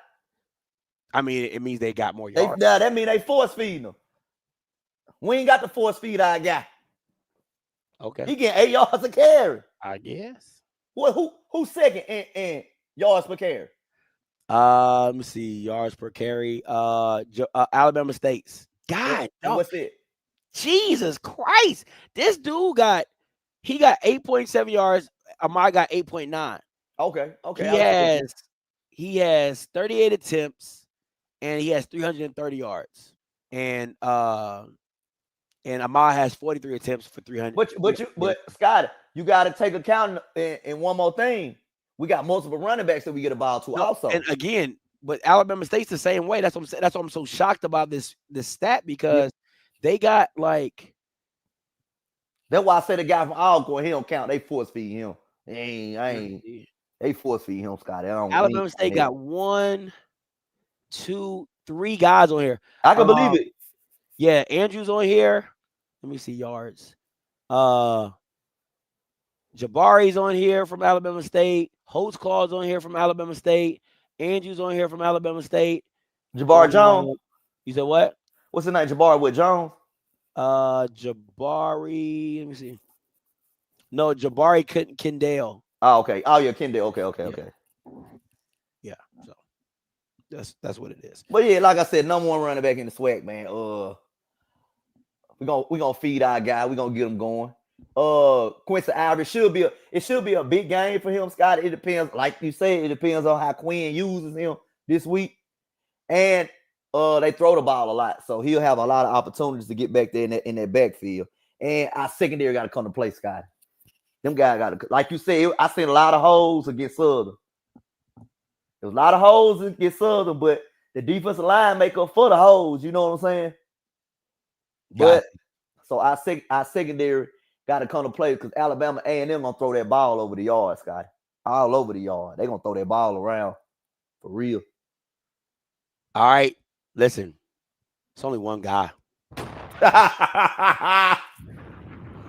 I mean, it means they got more yards. That means they force feeding them. We ain't got the force feed I got. Okay. He getting 8 yards a carry. I guess. Well, who's second in yards per carry? Let me see. Yards per carry. Alabama State's. God. What's it? Jesus Christ. This dude got 8.7 yards. Ahmad got 8.9. Okay. He has 38 attempts and he has 330 yards. And Ahmad has 43 attempts for 300. But Scott, you got to take account in one more thing. We got multiple running backs that we get a ball to also. And again, but Alabama State's the same way. That's what I'm saying. That's why I'm so shocked about this stat, because they got like. That's why I said the guy from Alcorn, he don't count. They force feed him. They force feed him, Scott. Alabama State got 1, 2, 3 guys on here. I can believe it. Yeah, Andrew's on here. Let me see yards. Jabari's on here from Alabama State. Holtzclaw's on here from Alabama State. Andrew's on here from Alabama State. Jabari Jones. You said what? What's the name? Jabari with Jones? Jabari. Let me see. No, Jabari Kendall. Oh, okay. Oh, yeah, Kendall. Okay. Yeah. So that's what it is. But yeah, like I said, number one running back in the SWAC, man. We're gonna feed our guy. We're gonna get him going. Quincy Ivory should be a big game for him, Scott. It depends, like you said, it depends on how Quinn uses him this week. And they throw the ball a lot, so he'll have a lot of opportunities to get back there in that backfield. And our secondary got to come to play, Scott. Them guys got to, like you said, I seen a lot of holes against Southern. There was a lot of holes against Southern, but the defensive line make up for the holes. You know what I'm saying? But so our secondary got to come to play, because Alabama A&M gonna throw that ball over the yard, Scott. All over the yard. They gonna throw that ball around for real. All right, listen. It's only one guy.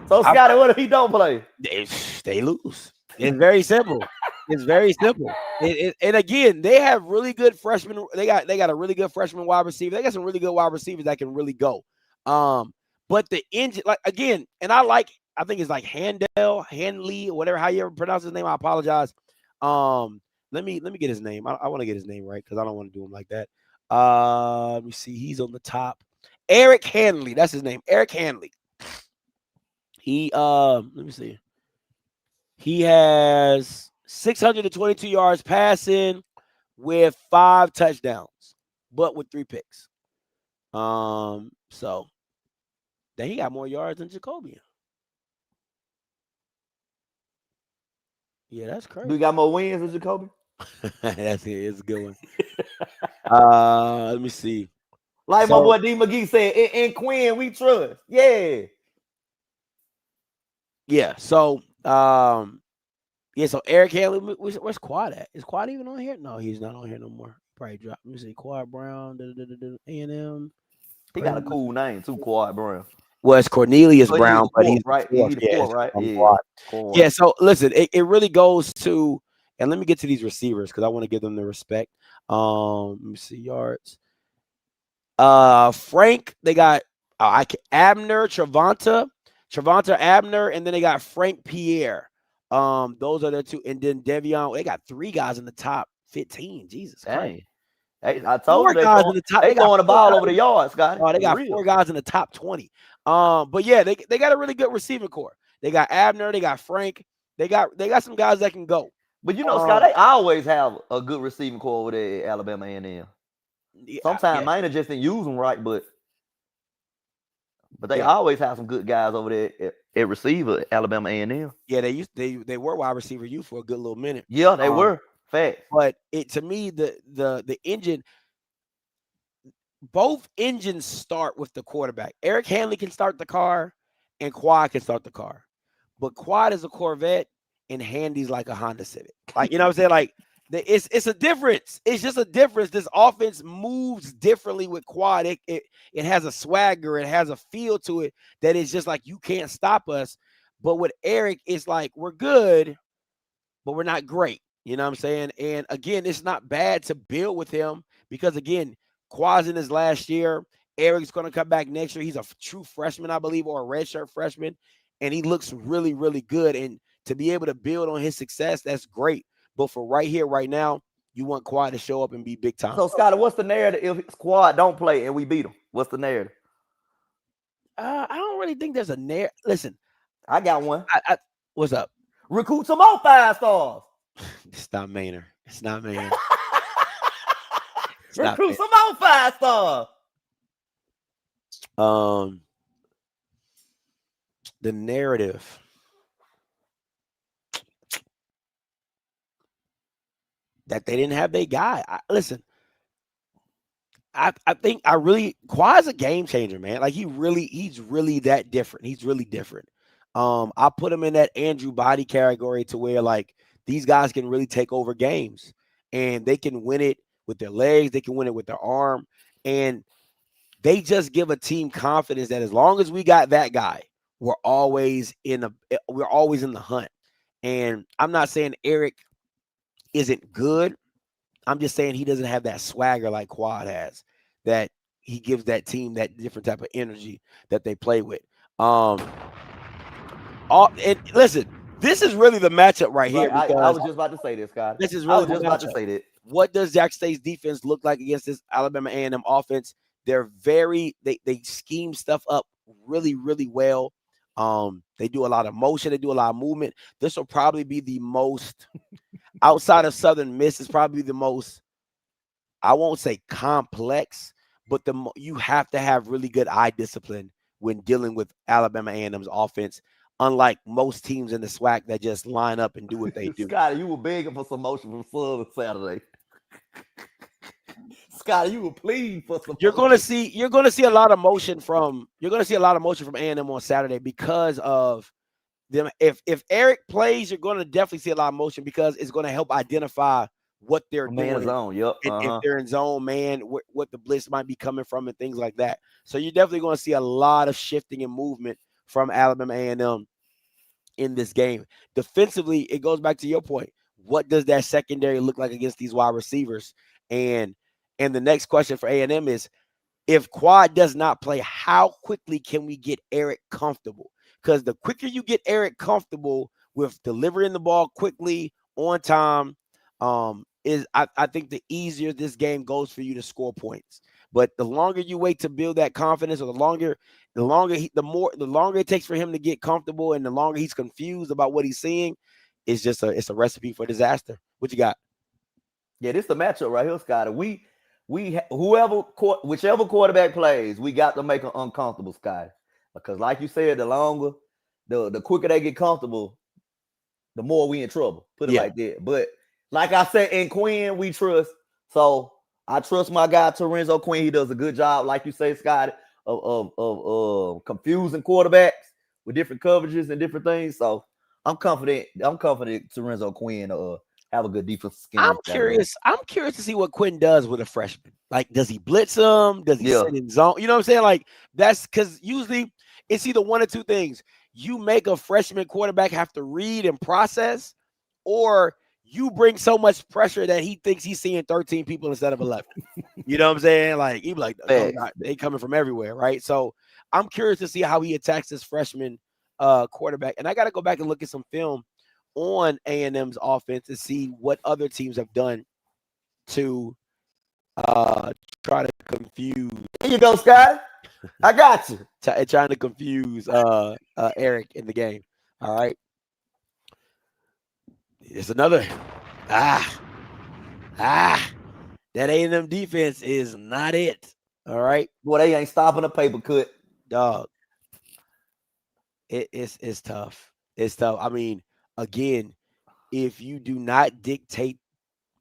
So Scotty, what if he don't play? They lose. It's very simple. It's very simple. And again, they have really good freshmen. They got a really good freshman wide receiver. They got some really good wide receivers that can really go. But the engine, like again, and I think it's like Hanley, or whatever, how you ever pronounce his name. I apologize. Let me get his name. I want to get his name right, because I don't want to do him like that. Let me see. He's on the top. Eric Hanley. That's his name. Eric Hanley. He let me see. He has 622 yards passing with 5 touchdowns, but with 3 picks. So then he got more yards than Jacoby. Yeah, that's crazy. Do you got more wins than Jacoby? That's it. It's a good one. Let me see. Like my boy D McGee said, in Quinn we trust. Yeah. Yeah. So so Eric Haley, where's Quad at? Is Quad even on here? No, he's not on here no more. Probably dropped. Let me see. Quad Brown, A&M. He got a cool name too, Quad Brown. Well, it's Cornelius Brown, but he's right. He's the fourth, right? Yeah. Yeah. So listen, it really goes to, and let me get to these receivers because I want to give them the respect. Let me see yards. Frank, they got Abner, Trevonta Abner, and then they got Frank Pierre. Those are the two, and then Devion. They got 3 guys in the top 15. Jesus Christ. Hey, I told you they throwing the ball over the yards, Scott. Oh, they got 4 guys in the top 20. But yeah, they got a really good receiving core. They got Abner, they got Frank, they got some guys that can go. But you know, Scott, they always have a good receiving core over there at Alabama A&M. Sometimes Maynor just didn't use them right, but they always have some good guys over there at receiver at Alabama A&M. Yeah, they were wide receiver youth for a good little minute. Yeah, they were. Fact. But to me, the engine, both engines start with the quarterback. Eric Hanley can start the car, and Quad can start the car. But Quad is a Corvette, and Handy's like a Honda Civic. Like, you know what I'm saying? Like, it's a difference. It's just a difference. This offense moves differently with Quad. It has a swagger. It has a feel to it that is just like, you can't stop us. But with Eric, it's like, we're good, but we're not great. You know what I'm saying? And again, it's not bad to build with him because, again, Quad's in his last year. Eric's going to come back next year. He's a true freshman, I believe, or a redshirt freshman. And he looks really, really good. And to be able to build on his success, that's great. But for right here, right now, you want Quad to show up and be big time. So, Scotty, what's the narrative if Quad don't play and we beat him? What's the narrative? I don't really think there's a narrative. Listen. I got one. What's up? Recruit some more 5-stars. It's not Maynor. It's not Maynor. Recruit some more 5-stars. The narrative. That they didn't have their guy. Listen, I think Quad's a game changer, man. Like he's really that different. He's really different. I put him in that Andrew Body category to where like these guys can really take over games and they can win it with their legs. They can win it with their arm. And they just give a team confidence that as long as we got that guy, we're always in the hunt. And I'm not saying Eric isn't good. I'm just saying he doesn't have that swagger like Quad has, that he gives that team that different type of energy that they play with. And listen, this is really the matchup right here. I was just about to say this, Scott. This is really about to say that. What does Jack State's defense look like against this Alabama A&M offense? They're they scheme stuff up really, really well. They do a lot of motion. They do a lot of movement. This will probably be the most, outside of Southern Miss, is probably the most, I won't say complex, but you have to have really good eye discipline when dealing with Alabama A&M's offense, unlike most teams in the SWAC that just line up and do what they do. Scotty, you were begging for some motion from Southern Saturday. Scotty, you were pleading for some. You're gonna see a lot of motion from A&M on Saturday because of them. If Eric plays, you're gonna definitely see a lot of motion because it's gonna help identify what they're doing. Zone, yep. If they're in zone, man, what the blitz might be coming from and things like that. So you're definitely gonna see a lot of shifting and movement from Alabama A&M in this game. Defensively, it goes back to your point. What does that secondary look like against these wide receivers? And the next question for A&M is, if Quad does not play, how quickly can we get Eric comfortable? Because the quicker you get Eric comfortable with delivering the ball quickly, on time, I think the easier this game goes for you to score points. But the longer you wait to build that confidence, or the longer the longer it takes for him to get comfortable, and the longer he's confused about what he's seeing, it's a recipe for disaster. What you got? Yeah, this is the matchup right here, Scotty. Whichever quarterback plays, we got to make them uncomfortable, Scotty. Because like you said, the quicker they get comfortable, the more we in trouble. Put it like that. But like I said, in Quinn, we trust. So I trust my guy Terrenzo Quinn. He does a good job, like you say, Scotty, of confusing quarterbacks with different coverages and different things. So I'm confident Terrenzo Quinn have a good defensive scheme. I'm curious to see what Quinn does with a freshman. Like, does he blitz him? Does he sit in zone? You know what I'm saying? Like, that's because usually it's either one or two things. You make a freshman quarterback have to read and process, or you bring so much pressure that he thinks he's seeing 13 people instead of 11. You know what I'm saying? Like, he be like, no, they coming from everywhere, right? So I'm curious to see how he attacks this freshman quarterback. And I got to go back and look at some film on A&M's offense to see what other teams have done to try to confuse. Here you go, Scott. I got you. Trying to confuse Eric in the game. All right. It's another. That A&M defense is not it. All right. Boy, they ain't stopping a paper cut. Dog. It's tough. It's tough. I mean, again, if you can't dictate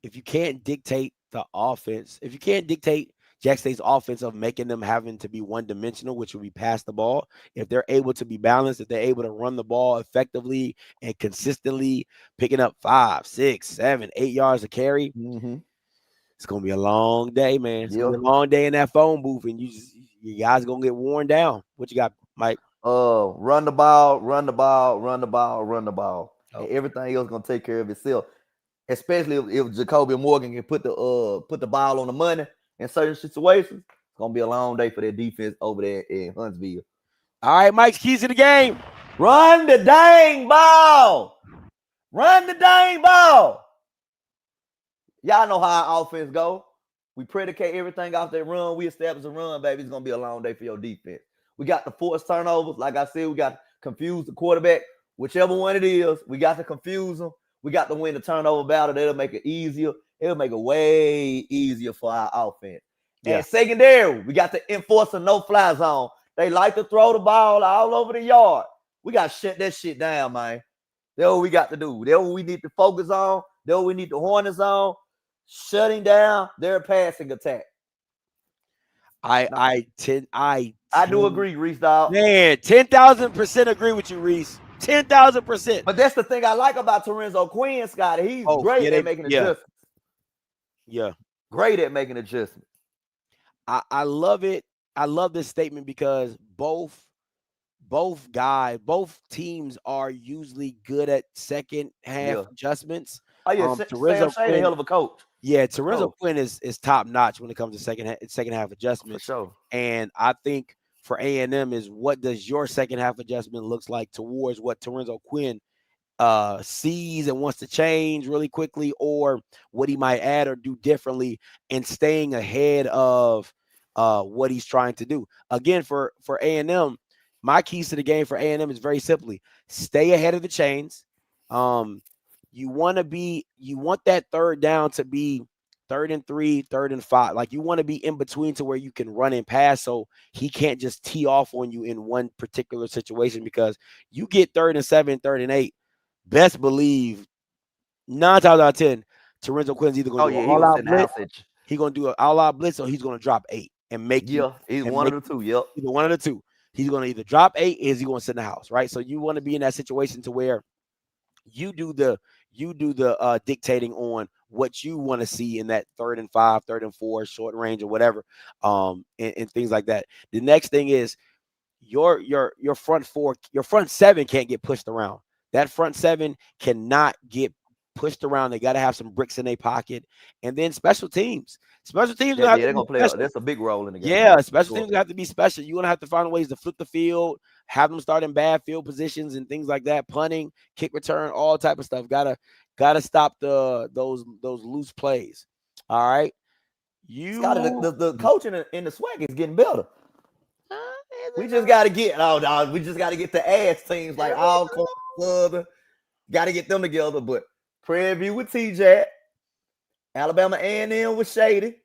the offense, if you can't dictate Jack State's offense of making them having to be one-dimensional, which would be pass the ball, if they're able to be balanced, if they're able to run the ball effectively and consistently picking up 5, 6, 7, 8 yards of carry, it's going to be a long day, man. It's going to be a long day in that phone booth, and you guys going to get worn down. What you got, Mike? Run the ball. Oh. And everything else going to take care of itself. Especially if Jacoby Morgan can put the ball on the money in certain situations, it's going to be a long day for their defense over there in Huntsville. All right, Mike's keys to the game. Run the dang ball. Y'all know how our offense go. We predicate everything off that run. We establish a run, baby. It's going to be a long day for your defense. We got the forced turnovers. Like I said, we got to confuse the quarterback. Whichever one it is, we got to confuse them. We got to win the turnover battle. That'll make it easier. It'll make it way easier for our offense. And secondary, we got to enforce a no-fly zone. They like to throw the ball all over the yard. We got to shut that shit down, man. That's what we got to do. That's what we need to focus on. That's what we need to harness on. Shutting down their passing attack. I do agree, Reese, dog. Man, 10,000% agree with you, Reese. 10,000%. But that's the thing I like about Terrenzo Quinn, Scotty. He's great at making adjustments. Yeah. Great at making adjustments. I love it. I love this statement because both teams are usually good at second half adjustments. Oh, yeah. Sam Shane, a hell of a coach. Yeah, Terrenzo Quinn is top notch when it comes to second half adjustments. For sure. And I think for A&M is, what does your second half adjustment looks like towards what Terrenzo Quinn sees and wants to change really quickly, or what he might add or do differently, and staying ahead of what he's trying to do. Again, for A&M, my keys to the game for A&M is very simply stay ahead of the chains. You want that third down to be 3rd and 3, 3rd and 5. Like, you want to be in between to where you can run and pass, so he can't just tee off on you in one particular situation, because you get 3rd and 7, 3rd and 8. Best believe 9 times out of 10, Terrenzo Quinn's either going to do an all-out blitz. He's going to do an all-out blitz, or he's going to drop 8 and make you. He's one of the two. Yep. Either one of the two. He's going to either drop 8, or is he going to sit in the house, right? So you want to be in that situation to where you do the dictating on what you want to see in that 3rd and 5, 3rd and 4, short range or whatever, and things like that. The next thing is your front 4, your front 7 can't get pushed around. That front 7 cannot get pushed around. They got to have some bricks in their pocket. And then special teams. Special teams, they're gonna play. That's a big role in the game. Yeah, special teams have to be special. You're gonna have to find ways to flip the field, have them start in bad field positions and things like that. Punting, kick return, all type of stuff. Gotta stop those loose plays. All right. The coaching in the SWAC is getting better. We just got to get we just got to get the ass teams like Alcorn, Southern. Got to get them together. But Prairie View with TJ, Alabama A&M with Shady.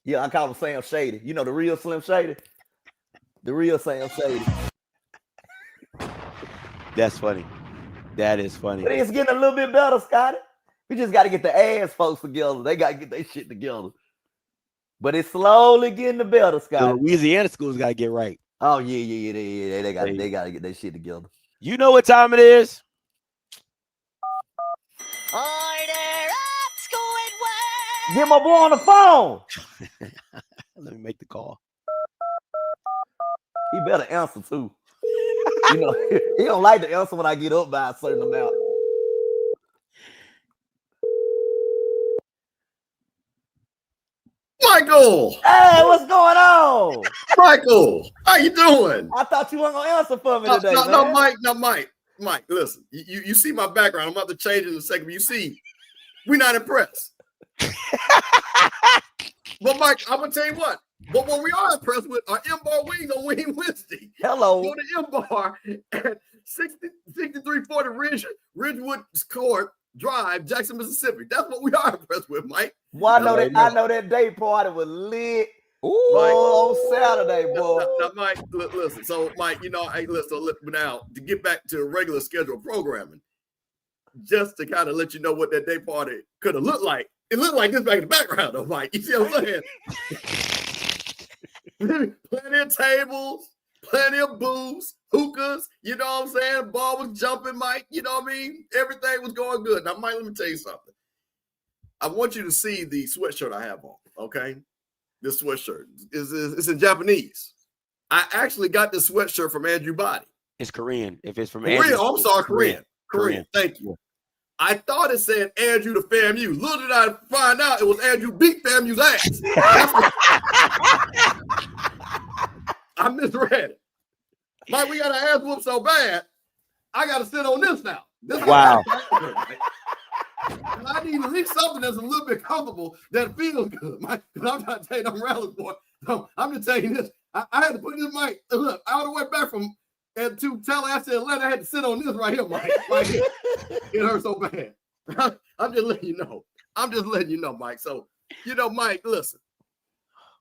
Yeah, I call him Sam Shady. You know the real Slim Shady. The real Sam Shady. That's funny. That is funny. But it's getting a little bit better, Scotty. We just got to get the ass folks together. They got to get their shit together. But it's slowly getting better, Scotty. The Louisiana schools got to get right. Oh, yeah. They got to get their shit together. You know what time it is? Order up, Squidward. Get my boy on the phone. Let me make the call. He better answer, too. You know, he don't like to answer when I get up by a certain amount. Michael! Hey, what's going on? Michael, how you doing? I thought you weren't going to answer for me today, No, man. Mike, listen. You see my background. I'm about to change it in a second, but you see, we're not impressed. But, Mike, I'm going to tell you what. But what we are impressed with are M-Bar wings on Wing Wednesday. Hello. Go to M-Bar at 6340 Ridgewood Court Drive, Jackson, Mississippi. That's what we are impressed with, Mike. Well, I know that day party was lit. Ooh, on Saturday, boy. Now, Mike, listen. So, Mike, you know, now to get back to regular scheduled programming, just to kind of let you know what that day party could have looked like. It looked like this back in the background, though, Mike. You see what I'm saying? Plenty of tables, plenty of booths, hookahs. You know what I'm saying? Ball was jumping, Mike. You know what I mean? Everything was going good. Now, Mike, let me tell you something. I want you to see the sweatshirt I have on, okay? This sweatshirt is in Japanese. I actually got this sweatshirt from Andrew Body. It's Korean. If it's from Korean, Andrew, I'm sorry, Korean. Thank you. I thought it said Andrew the FAMU. Little did I find out it was Andrew beat FAMU's ass. I misread it. Mike, we got an ass whoop so bad, I got to sit on this now. Wow. I need at least something that's a little bit comfortable that feels good, Mike. Because I'm not telling you I'm rallying for it. No, I'm just telling you this. I had to put this mic, look, all the way back from to Tallahassee, Atlanta. I had to sit on this right here, Mike. Right here. It hurt so bad. I'm just letting you know. I'm just letting you know, Mike. So, you know, Mike, listen.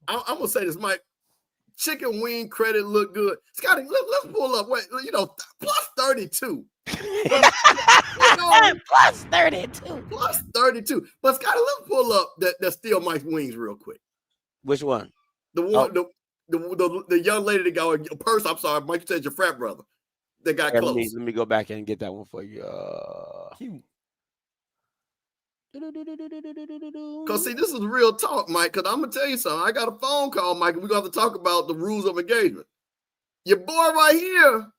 I'm going to say this, Mike. Chicken wing credit look good. Scotty, let's pull up. Wait, you know, plus 32. You know, plus 32. Plus 32. But Scotty, let's pull up that Steal Mike's wings real quick. Which one? The one, the young lady that got a purse. I'm sorry, Mike, you said your frat brother that got close. Let me go back and get that one for you. Because see, this is real talk, Mike. Because I'm gonna tell you something. I got a phone call, Mike, and we're gonna have to talk about the rules of engagement. Your boy right here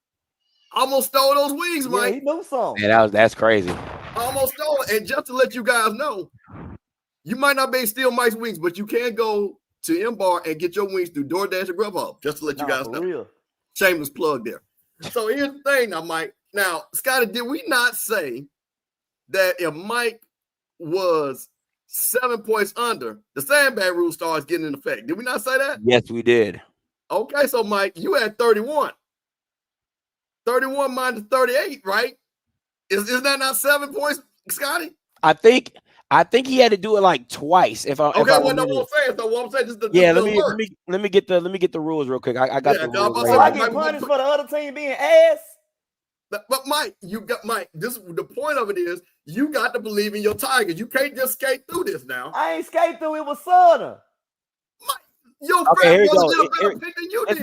almost stole those wings, Mike. Yeah, he knew something. Yeah, that's crazy. Almost stole it. And just to let you guys know, you might not be able to steal Mike's wings, but you can go to M-Bar and get your wings through DoorDash or Grubhub. Just to let you guys know. Real. Shameless plug there. So here's the thing now, Mike. Now, Scotty, did we not say that if Mike was 7 points under, the Sandbag Rule starts getting in effect? Did we not say that? Yes, we did. Okay, so Mike, you had 31. 31 minus 38, right? Is that not 7 points, Scotty? I think he had to do it like twice. What I'm saying is let me get the rules real quick. I got the rules. So I get punished for the other team being ass. But Mike, this the point of it is you got to believe in your Tigers. You can't just skate through this now. I ain't skate through. It was Southern. Your friend was a better pick than you did.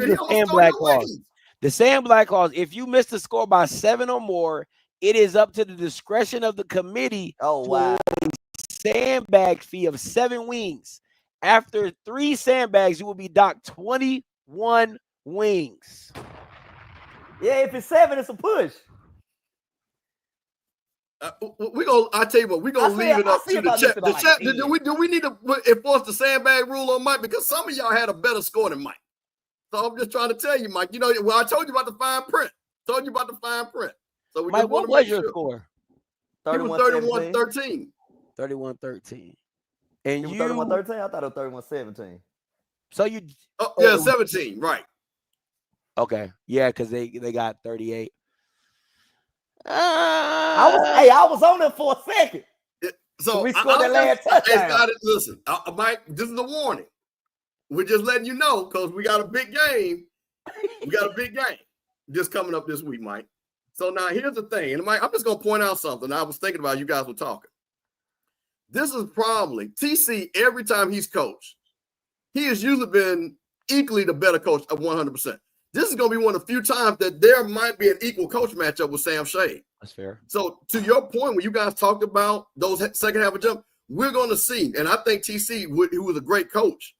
The Sandbag clause. If you miss the score by 7 or more, it is up to the discretion of the committee. Oh wow! Sandbag fee of 7 wings. After 3 sandbags, you will be docked 21 wings. Yeah, if it's 7, it's a push. I tell you what, we're gonna leave it up to the chat. The chat. Do we need to enforce the Sandbag rule on Mike? Because some of y'all had a better score than Mike. So I'm just trying to tell you, Mike. You know, I told you about the fine print. So we Mike, what was your score? 31-13. 31-13. And you 31-13? I thought it was 31-17. So you 17, right. Okay. Yeah, because they got 38. I was on them for a second. So we scored that last touchdown. Listen, Mike, this is a warning. We're just letting you know because we got a big game. We got a big game just coming up this week, Mike. So now here's the thing. And Mike, I'm just going to point out something I was thinking about. You guys were talking. This is probably TC every time he's coached. He has usually been equally the better coach of 100%. This is going to be one of the few times that there might be an equal coach matchup with Sam Shade. That's fair. So to your point, when you guys talked about those second half of jump, we're going to see. And I think TC, who was a great coach,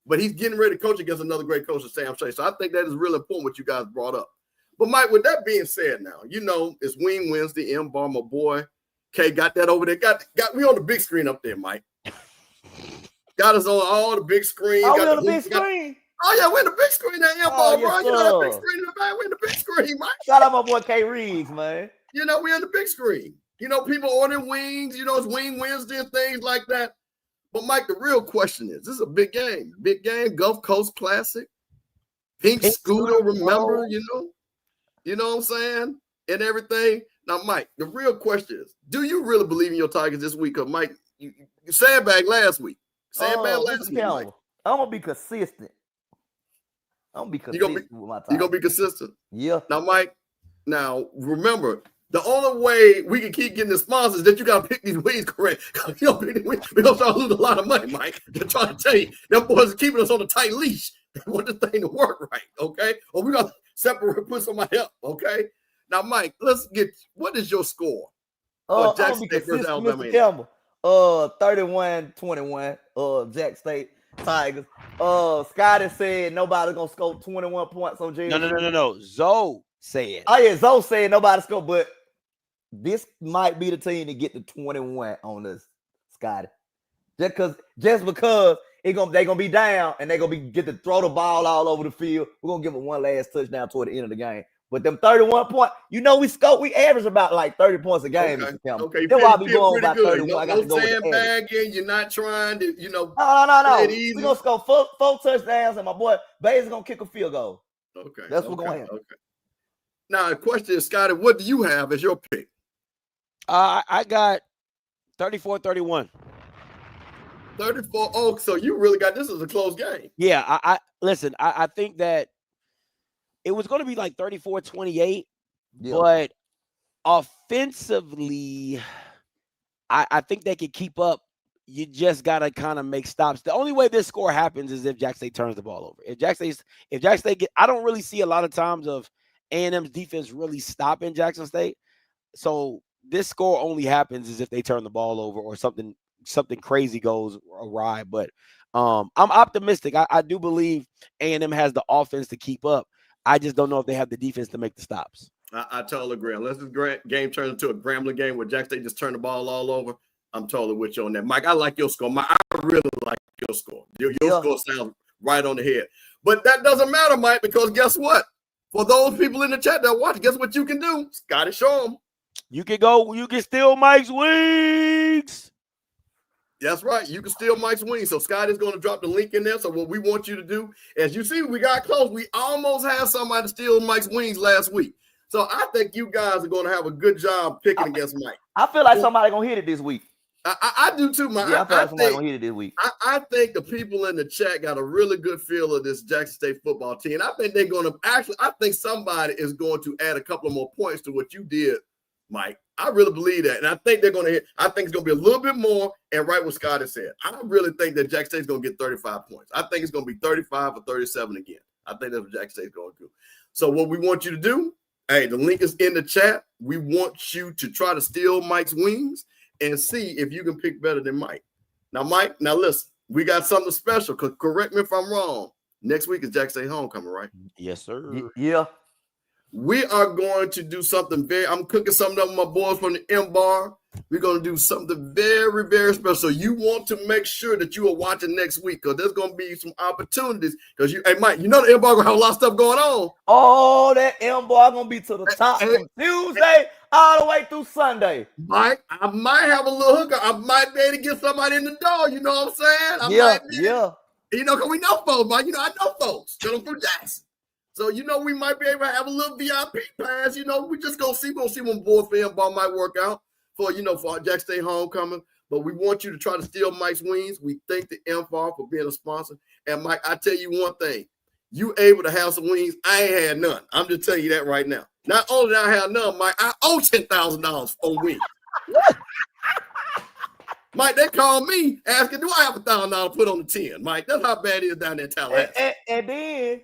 but he's getting ready to coach against another great coach, Sam Shade. So I think that is really important what you guys brought up. But Mike, with that being said, now it's Wing Wednesday. M-Bar, my boy, K got that over there. Got we on the big screen up there, Mike. Got us on all the big screen. Oh, we on the big screen. Oh yeah, we're in the big screen. That M-Bar, bro. You know that big screen in the back. We're in the big screen, Mike. Shout out my boy K Reeves, man. We're in the big screen. People ordering wings. It's Wing Wednesday and things like that. But Mike, the real question is: this is a big game. Big game. Gulf Coast Classic. Pink Scooter. Remember? You know what I'm saying? And everything. Now, Mike, the real question is, do you really believe in your Tigers this week? Because, Mike, you sandbagged last week. Last week, Mike. I'm going to be consistent. I'm going to be consistent with my Tigers. You're going to be consistent? Yeah. Now, Mike, remember, the only way we can keep getting the sponsors is that you got to pick these wings correct. We're going to start losing a lot of money, Mike. They're trying to tell you, them boys are keeping us on a tight leash. They want this thing to work right, okay? Or we're going to separate, put somebody up, okay? Now, Mike, what is your score? Jack State versus Alabama. 31-21, Jack State Tigers. Scotty said nobody's going to score 21 points on JSU. No. Zoe said. Oh, yeah, Zoe said nobody score, but this might be the team to get the 21 on us, Scotty. Just because they're gonna be down and they're gonna get to throw the ball all over the field. We're gonna give them one last touchdown toward the end of the game. But them 31 points, we average about like 30 points a game. Okay. That's why we going about 31. I got to go with sandbagging. You're not trying to, No. We're gonna score four touchdowns, and my boy Bays is gonna kick a field goal. Okay. That's what's gonna happen. Okay. Now the question is, Scotty, what do you have as your pick? I got 34-31. 34. Oh, so you really got this as a close game. Yeah, I listen, I think that it was going to be like 34-28, but offensively, I think they could keep up. You just got to kind of make stops. The only way this score happens is if Jack State turns the ball over. If Jack State I don't really see a lot of times of A&M's defense really stopping Jackson State. So this score only happens is if they turn the ball over or something crazy goes awry. But I'm optimistic. I do believe A&M has the offense to keep up. I just don't know if they have the defense to make the stops. I totally agree. Unless this game turns into a Grambling game where Jack State just turned the ball all over, I'm totally with you on that. Mike, I like your score. I really like your score. Your score sounds right on the head. But that doesn't matter, Mike, because guess what? For those people in the chat that watch, guess what you can do? Scotty, show them. You can steal Mike's wings. That's right. You can steal Mike's wings. So Scotty's going to drop the link in there. So what we want you to do, as you see, we got close. We almost had somebody steal Mike's wings last week. So I think you guys are going to have a good job picking against Mike. I feel like somebody going to hit it this week. I do too, Mike. Yeah, I feel like somebody going to hit it this week. I think the people in the chat got a really good feel of this Jackson State football team. And I think they're going to I think somebody is going to add a couple of more points to what you did, Mike. I really believe that. And I think they're going to hit. I think it's going to be a little bit more. And right what Scotty said, I really think that Jackson State's going to get 35 points. I think it's going to be 35 or 37 again. I think that's what Jackson State's going to do. So what we want you to do, hey, the link is in the chat. We want you to try to steal Mike's wings and see if you can pick better than Mike. Now, Mike, listen, we got something special. Correct me if I'm wrong. Next week is Jackson State homecoming, right? Yes, sir. Yeah. We are going to do something I'm cooking something up with my boys from the M-Bar. We're going to do something very, very special. So you want to make sure that you are watching next week because there's going to be some opportunities. Because hey, Mike, the M-Bar going to have a lot of stuff going on. Oh, that M-Bar going to be to the top from Tuesday all the way through Sunday. Mike, I might have a little hookup. I might be able to get somebody in the door. You know what I'm saying? Yeah. Because we know folks, Mike. I know folks. Tell them from Jackson. So, we might be able to have a little VIP pass. We just gonna see when boy fan ball might work out for our Jack State homecoming. But we want you to try to steal Mike's wings. We thank the MFAR for being a sponsor. And Mike, I tell you one thing, you able to have some wings. I ain't had none. I'm just telling you that right now. Not only did I have none, Mike, I owe $10,000 on wings. Mike, they called me asking, do I have $1,000 to put on the 10? Mike, that's how bad it is down there in Tallahassee. And then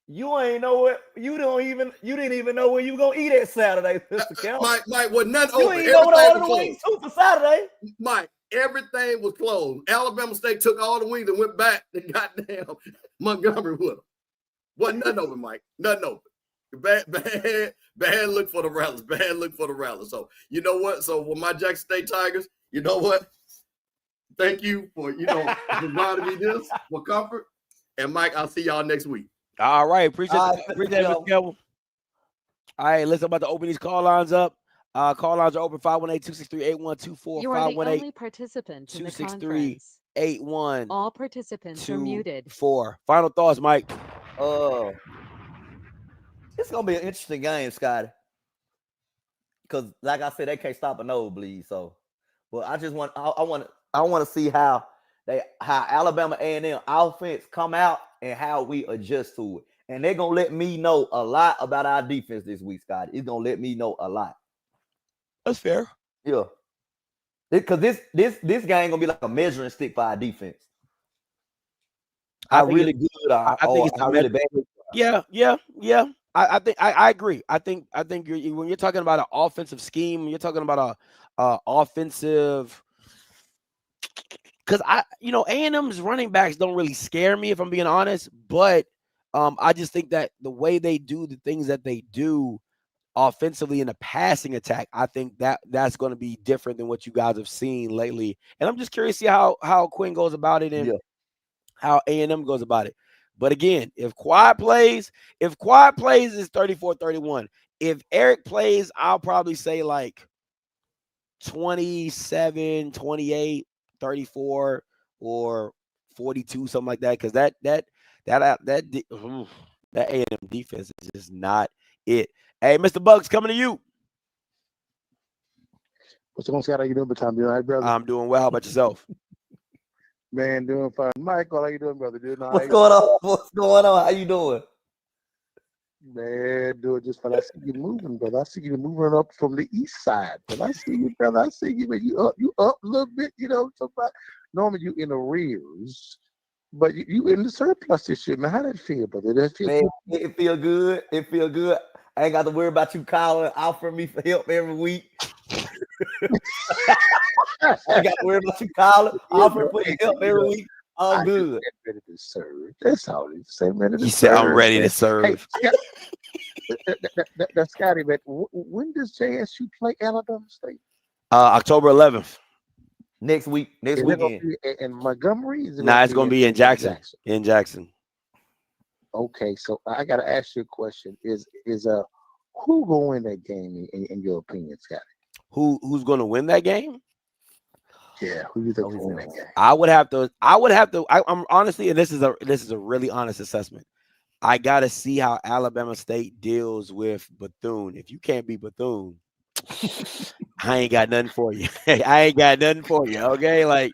you ain't know what you didn't even know where you gonna eat at Saturday, Mr. Kelly. Mike, was none you open. Ain't know what all the wings too for Saturday. Mike, everything was closed. Alabama State took all the wings and went back to goddamn Montgomery with them. Wasn't nothing open, Mike. Nothing open. Bad look for the Rattlers. Bad look for the Rattlers. So you know what? So with my Jackson State Tigers, you know what? Thank you for providing me this for comfort. And Mike, I'll see y'all next week. All right, appreciate it, Mr. Kelvin. All right, let's about to open these call lines up. Call lines are open 518-263-8124. You are the only participant in the conference. 263-81. All participants are muted. 4. Final thoughts, Mike. It's gonna be an interesting game, Scotty. Because, like I said, they can't stop a nosebleed. So, but I just want to see how Alabama A&M offense come out and how we adjust to it. And they're gonna let me know a lot about our defense this week, Scotty. It's gonna let me know a lot. That's fair. Yeah. Because this game gonna be like a measuring stick for our defense. How really good are I think it's how really bad. Yeah. I think I agree. I think when you're talking about an offensive scheme, you're talking about a offensive. Because A&M's running backs don't really scare me, if I'm being honest. But I just think that the way they do the things that they do offensively in the passing attack, I think that's going to be different than what you guys have seen lately. And I'm just curious to see how Quinn goes about it and how A&M goes about it. But again, if Quad plays is 34-31. If Eric plays, I'll probably say like 27, 28, 34, or 42, something like that. Because that A&M defense is just not it. Hey, Mr. Bugs, coming to you. What's going on, Scott? How you doing, Tom? You all right, brother? I'm doing well. How about yourself? Man, doing fine. Michael, how you doing, brother? Doing all What's right? going on? What's going on? How you doing? Man, doing just fine. I see you moving, brother. I see you moving up from the east side. But I see you, brother. I see you, but you up a little bit, normally you in arrears, but you in the surplus this year, man. How that feel, brother? That feel man, it feel good. It feel good. I ain't got to worry about you calling, offering me for help every week. I got to worry about you calling, offering for help every week. All good. Ready to serve. That's all he said. Ready to He serve. said, "I'm ready to serve." Hey, Scotty, man. When does JSU play Alabama State? October 11th. Next week. Next weekend. In Montgomery? It's going to be in Jackson. In Jackson. Okay, so I got to ask you a question. Is who going to win that game in your opinion, Scotty? Who's going to win that game? Yeah, who you think will win that game? I'm honestly, and this is a really honest assessment. I got to see how Alabama State deals with Bethune. If you can't beat Bethune, I ain't got nothing for you. Okay, like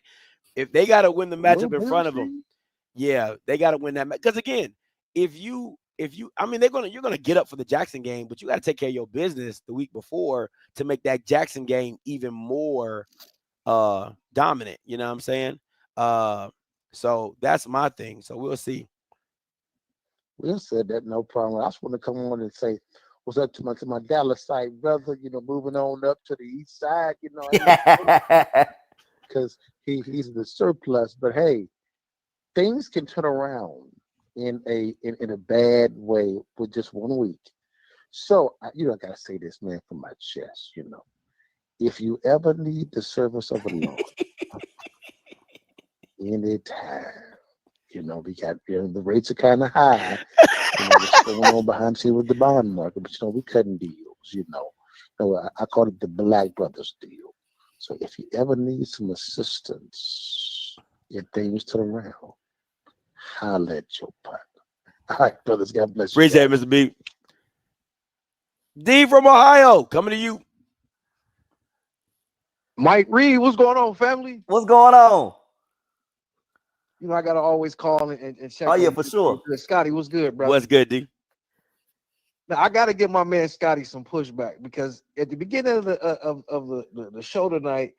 if they got to win the matchup in front of them, yeah, they got to win that match. Because again, if you, I mean, you're gonna get up for the Jackson game, but you got to take care of your business the week before to make that Jackson game even more dominant. You know what I'm saying? So that's my thing. So we'll see. Will said that, no problem. I just want to come on and say what's up to my Dallas side brother. Moving on up to the east side. Because he's the surplus. But hey, things can turn around in a bad way with just 1 week. So I gotta say this, man, from my chest. If you ever need the service of the Lord, anytime. We got the rates are kind of high. What's going on behind the scenes with the bond market, but we cutting deals. I call it the Black Brothers deal. So if you ever need some assistance, if things turn around, holler at your partner. All right, brothers. God bless you. Appreciate it, Mr. B. D from Ohio, coming to you. Mike Reed, what's going on, family? What's going on? You know, I gotta always call and check. Oh, yeah, for sure. Scotty, what's good, brother? What's good, D? Now, I gotta give my man Scotty some pushback because at the beginning of the show tonight,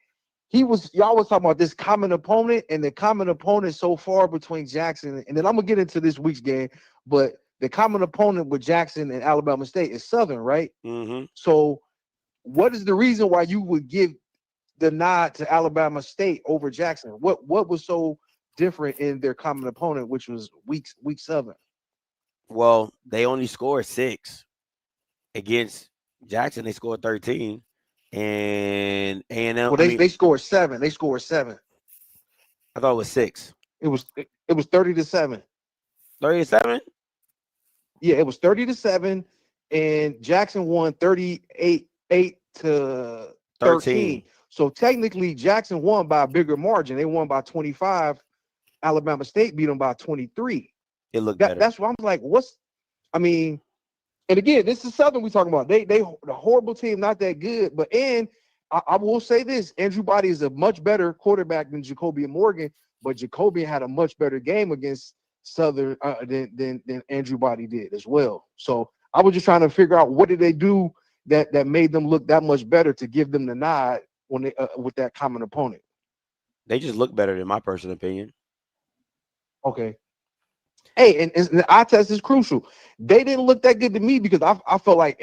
y'all was talking about this common opponent, and the common opponent so far between Jackson, and then I'm gonna get into this week's game, but the common opponent with Jackson and Alabama State is Southern, right? Mm-hmm. So what is the reason why you would give the nod to Alabama State over Jackson? What was so different in their common opponent, which was week 7? Well, they only scored 6 against Jackson. They scored 13, and A&M. Well, they scored 7. They scored 7. I thought it was 6. It was 30-7. 30-7. Yeah, it was 30-7, and Jackson won 38-8 to 13. So technically, Jackson won by a bigger margin. They won by 25. Alabama State beat them by 23. It looked better. That's why I'm like, and again, this is Southern we talking about. They the horrible team, not that good. But I will say this: Andrew Body is a much better quarterback than Jacobian Morgan, but Jacobian had a much better game against Southern than Andrew Body did as well. So I was just trying to figure out what did they do that made them look that much better to give them the nod when they with that common opponent. They just look better, in my personal opinion. Okay. Hey, and the eye test is crucial. They didn't look that good to me because I felt like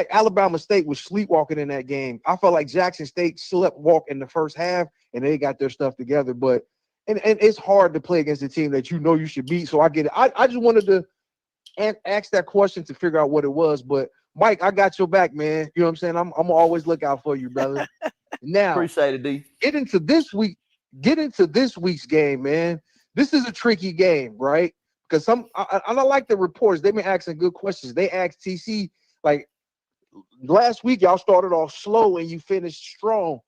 Alabama State was sleepwalking in that game. I felt like Jackson State sleepwalked in the first half and they got their stuff together. But and it's hard to play against a team that you know you should beat. So I get it. I just wanted to ask that question to figure out what it was. But Mike, I got your back, man. You know what I'm saying? I'm always look out for you, brother. Now, appreciate it, D. Get into this week's game, man. This is a tricky game, right? Because I like the reports. They've been asking good questions. They asked TC, like, last week y'all started off slow and you finished strong.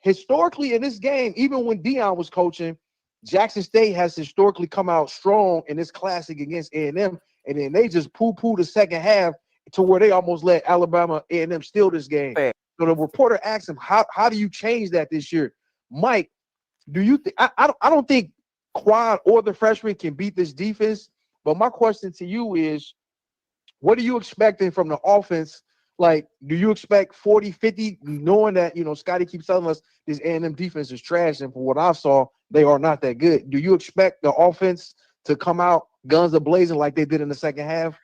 Historically, in this game, even when Deion was coaching, Jackson State has historically come out strong in this classic against A&M, and then they just poo-poo the second half to where they almost let Alabama A&M steal this game. Fair. So the reporter asked him, how do you change that this year? Mike, do you think I don't think Quad or the freshman can beat this defense, but my question to you is, what are you expecting from the offense? Like, do you expect 40-50, knowing that, Scotty keeps telling us this A&M defense is trash, and from what I saw, they are not that good. Do you expect the offense to come out guns a-blazing like they did in the second half?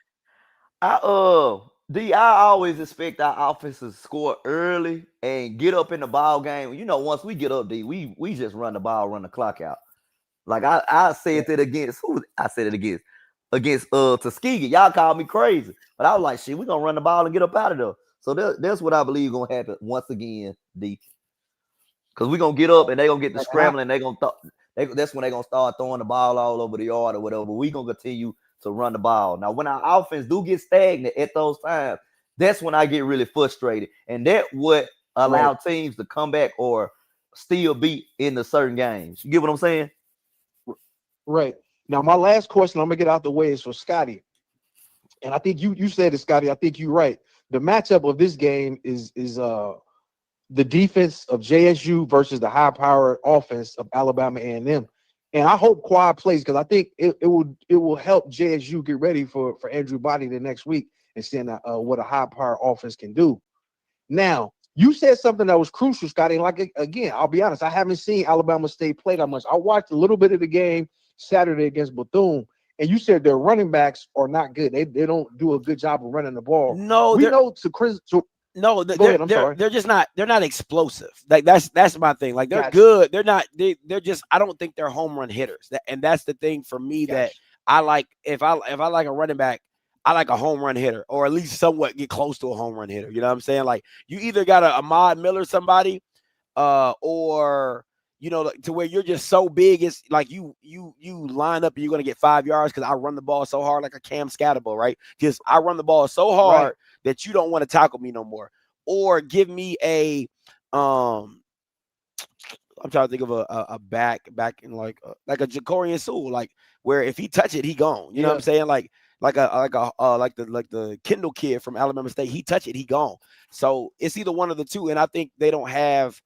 I always expect our offense to score early and get up in the ball game. Once we get up, D, we just run the ball, run the clock out. Like I said that against against Tuskegee. Y'all called me crazy, but I was like, shit, we're gonna run the ball and get up out of there. So that's what I believe gonna happen once again, D. Because we're gonna get up and they're gonna get the scrambling. That's when they're gonna start throwing the ball all over the yard or whatever. We're gonna continue to run the ball. Now, when our offense do get stagnant at those times, that's when I get really frustrated. And that would allow teams to come back or still beat in the certain games. You get what I'm saying? Right. Now, my last question I'm going to get out the way is for Scotty. And I think you said it, Scotty. I think you're right. The matchup of this game is the defense of JSU versus the high-powered offense of Alabama A&M. And I hope Quad plays because I think it will help JSU get ready for Andrew Body the next week and seeing what a high-powered offense can do. Now, you said something that was crucial, Scotty. Like, again, I'll be honest, I haven't seen Alabama State play that much. I watched a little bit of the game Saturday against Bethune, and you said their running backs are not good. They don't do a good job of running the ball. No, we know to Chris. They're just not. They're not explosive. Like that's my thing. Like they're good. They're not. They're just. I don't think they're home run hitters. And that's the thing for me that I like. If I like a running back, I like a home run hitter, or at least somewhat get close to a home run hitter. You know what I'm saying? Like you either got a Ahmad Miller somebody, or to where you're just so big, it's like you line up and you're gonna get 5 yards because I run the ball so hard like a Cam Scatterbo, right? Because I run the ball so hard that you don't want to tackle me no more, or give me a I'm trying to think of a back in like a Jacorian Sewell, like where if he touch it, he gone. You know what I'm saying? Like the Kendall kid from Alabama State, he touch it, he gone. So it's either one of the two, and I think they don't have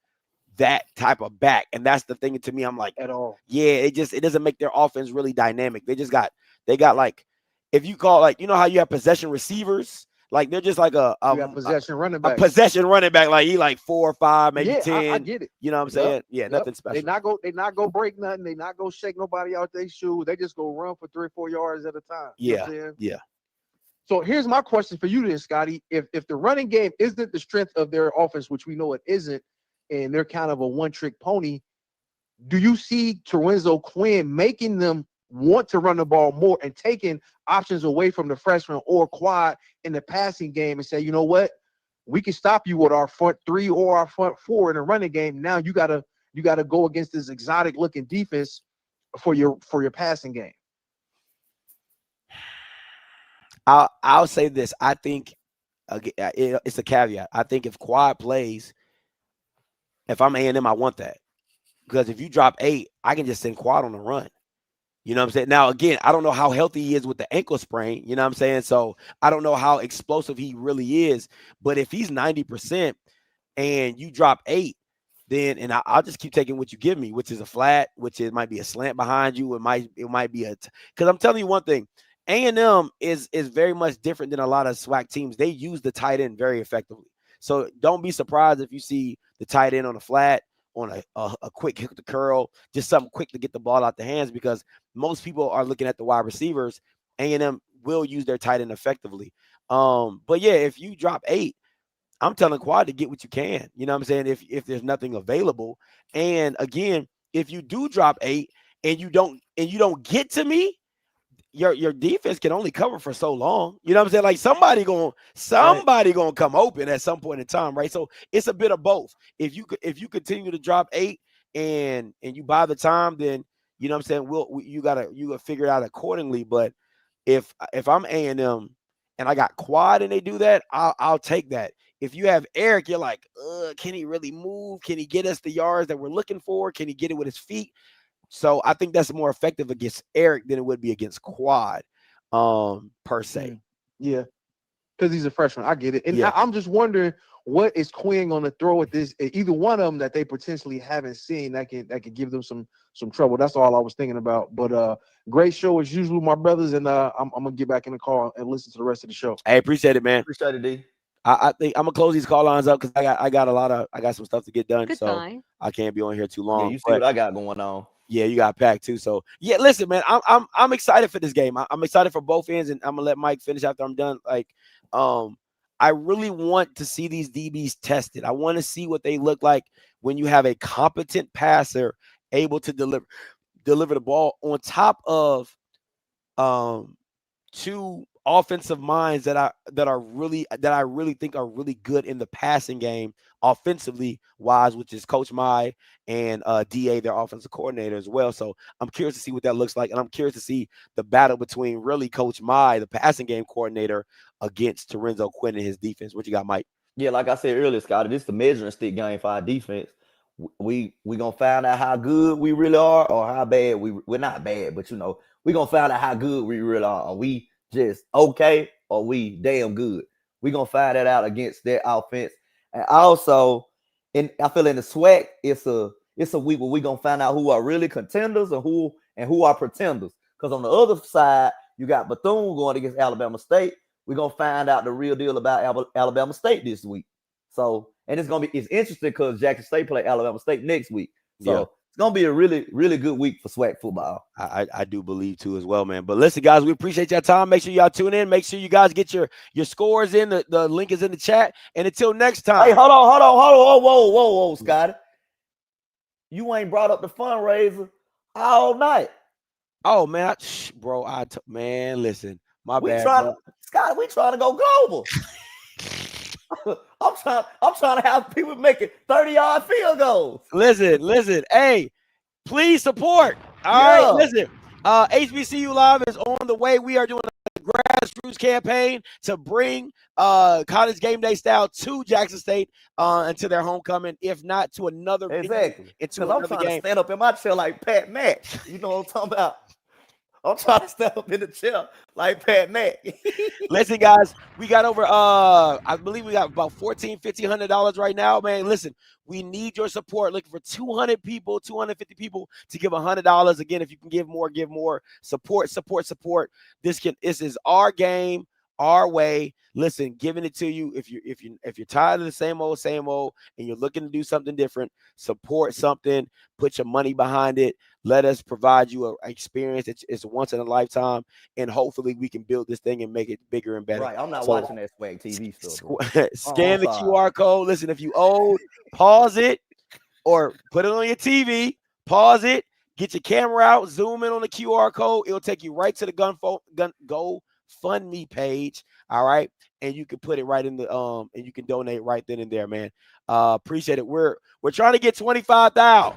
that type of back, and that's the thing to me. I'm like, at all. Yeah, it doesn't make their offense really dynamic. They got like, if you call, like, you know how you have possession receivers, like they're just like a possession running back. A possession running back, like he like 4 or 5, maybe 10. I get it. You know what I'm saying? Yeah, nothing special. They not go break nothing. They not go shake nobody out their shoes. They just go run for 3 or 4 yards at a time. You know what I'm saying? Yeah. So here's my question for you then, Scotty. If the running game isn't the strength of their offense, which we know it isn't, and they're kind of a one-trick pony, do you see Terrenzo Quinn making them want to run the ball more and taking options away from the freshman or quad in the passing game and say, you know what, we can stop you with our front 3 or our front 4 in the running game. Now you gotta go against this exotic looking defense for your passing game. I'll say this. I think it's a caveat. I think if quad plays, if I'm A&M, I want that, because if you drop 8, I can just send quad on the run. You know what I'm saying? Now, again, I don't know how healthy he is with the ankle sprain. You know what I'm saying? So I don't know how explosive he really is. But if he's 90% and you drop 8, then, and I'll just keep taking what you give me, which is a flat, which it might be a slant behind you. It might be because I'm telling you one thing, A&M is very much different than a lot of SWAC teams. They use the tight end very effectively. So don't be surprised if you see the tight end on a flat, on a quick hit to curl, just something quick to get the ball out the hands, because most people are looking at the wide receivers. A&M will use their tight end effectively. But yeah, if you drop 8, I'm telling quad to get what you can. You know what I'm saying? If there's nothing available. And again, if you do drop 8 and you don't get to me, your defense can only cover for so long. You know what I'm saying? Like somebody gonna come open at some point in time, right? So it's a bit of both. If you continue to drop 8 and you buy the time, then you know what I'm saying, you gotta figure it out accordingly. But if I'm A&M and I got quad and they do that, I'll take that. If you have Eric, you're like, can he really move? Can he get us the yards that we're looking for? Can he get it with his feet? So I think that's more effective against Eric than it would be against quad, per se. Yeah, because he's a freshman. I get it. And I'm just wondering, what is Quinn going to throw at this? Either one of them that they potentially haven't seen that can give them some trouble. That's all I was thinking about. But great show as usual, my brothers. And I'm gonna get back in the car and listen to the rest of the show. Hey, appreciate it, man. Appreciate it, D. I think I'm gonna close these call lines up because I got some stuff to get done. Goodbye. So I can't be on here too long. Yeah, you see what I got going on. Yeah, you got packed too. So yeah, listen, man, I'm excited for this game. I'm excited for both ends, and I'm gonna let Mike finish after I'm done. Like, I really want to see these DBs tested. I want to see what they look like when you have a competent passer able to deliver the ball on top of 2 offensive minds that I really think are really good in the passing game offensively wise, which is Coach Mai and DA, their offensive coordinator as well. So I'm curious to see what that looks like, and I'm curious to see the battle between really Coach Mai, the passing game coordinator, against Terrenzo Quinn and his defense. What you got, Mike? Yeah, like I said earlier, Scotty, this is the measuring stick game for our defense. We gonna find out how good we really are, or how bad we're not bad, but we gonna find out how good we really are. Are we just okay, or we damn good? We gonna find that out against their offense. And also, I feel in the SWAC, it's a week where we gonna find out who are really contenders and who are pretenders. Because on the other side, you got Bethune going against Alabama State. We're gonna find out the real deal about Alabama State this week. So, and it's interesting because Jackson State play Alabama State next week. So it's gonna be a really, really good week for SWAC football. I do believe too as well, man. But listen, guys, we appreciate your time. Make sure y'all tune in. Make sure you guys get your scores in. The link is in the chat. And until next time. Hey, hold on. Whoa, Scotty. You ain't brought up the fundraiser all night. Oh man, man, listen. My bad. Scotty, we trying to go global. I'm trying to have people making 30-yard field goals. Listen. Hey, please support. All right, listen. HBCU Live is on the way. We are doing a grassroots grassroots campaign to bring college game day style to Jackson State and to their homecoming, if not to another exactly. Into Because I'm another trying game. to stand up in my chair like Pat Mack. You know what I'm talking about? I'm trying to stand up in the chair like Pat Mack. Listen, guys, we got over I believe we got about $1,500 right now, man. Listen, we need your support. Looking for 200 people, 250 people to give $100. Again, if you can give more, give more. Support. This is our game, our way. Listen, giving it to you. If you're tired of the same old, and you're looking to do something different, support something, put your money behind it. Let us provide you an experience. It's once in a lifetime, and hopefully we can build this thing and make it bigger and better. Right, I'm not watching that SWAC TV stuff. Scan the QR code. Listen, if you owe, pause it or put it on your TV. Pause it. Get your camera out. Zoom in on the QR code. It'll take you right to the GoFundMe page. All right, and you can put it right in the and you can donate right then and there, man. Appreciate it. We're trying to get 25,000.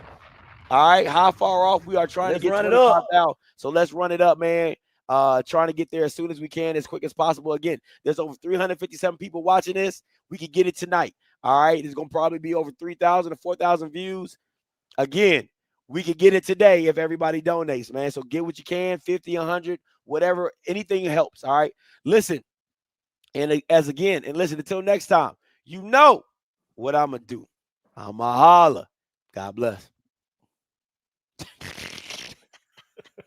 All right, how far off we are trying to get 25,000. So let's run it up, man. Trying to get there as soon as we can, as quick as possible. Again, there's over 357 people watching this. We can get it tonight. All right, it's gonna probably be over 3,000 to 4,000 views. Again, we can get it today if everybody donates, man. So get what you can, 50, 100, whatever, anything helps. All right, listen, and listen. Until next time, you know what I'm gonna do. I'ma holla. God bless.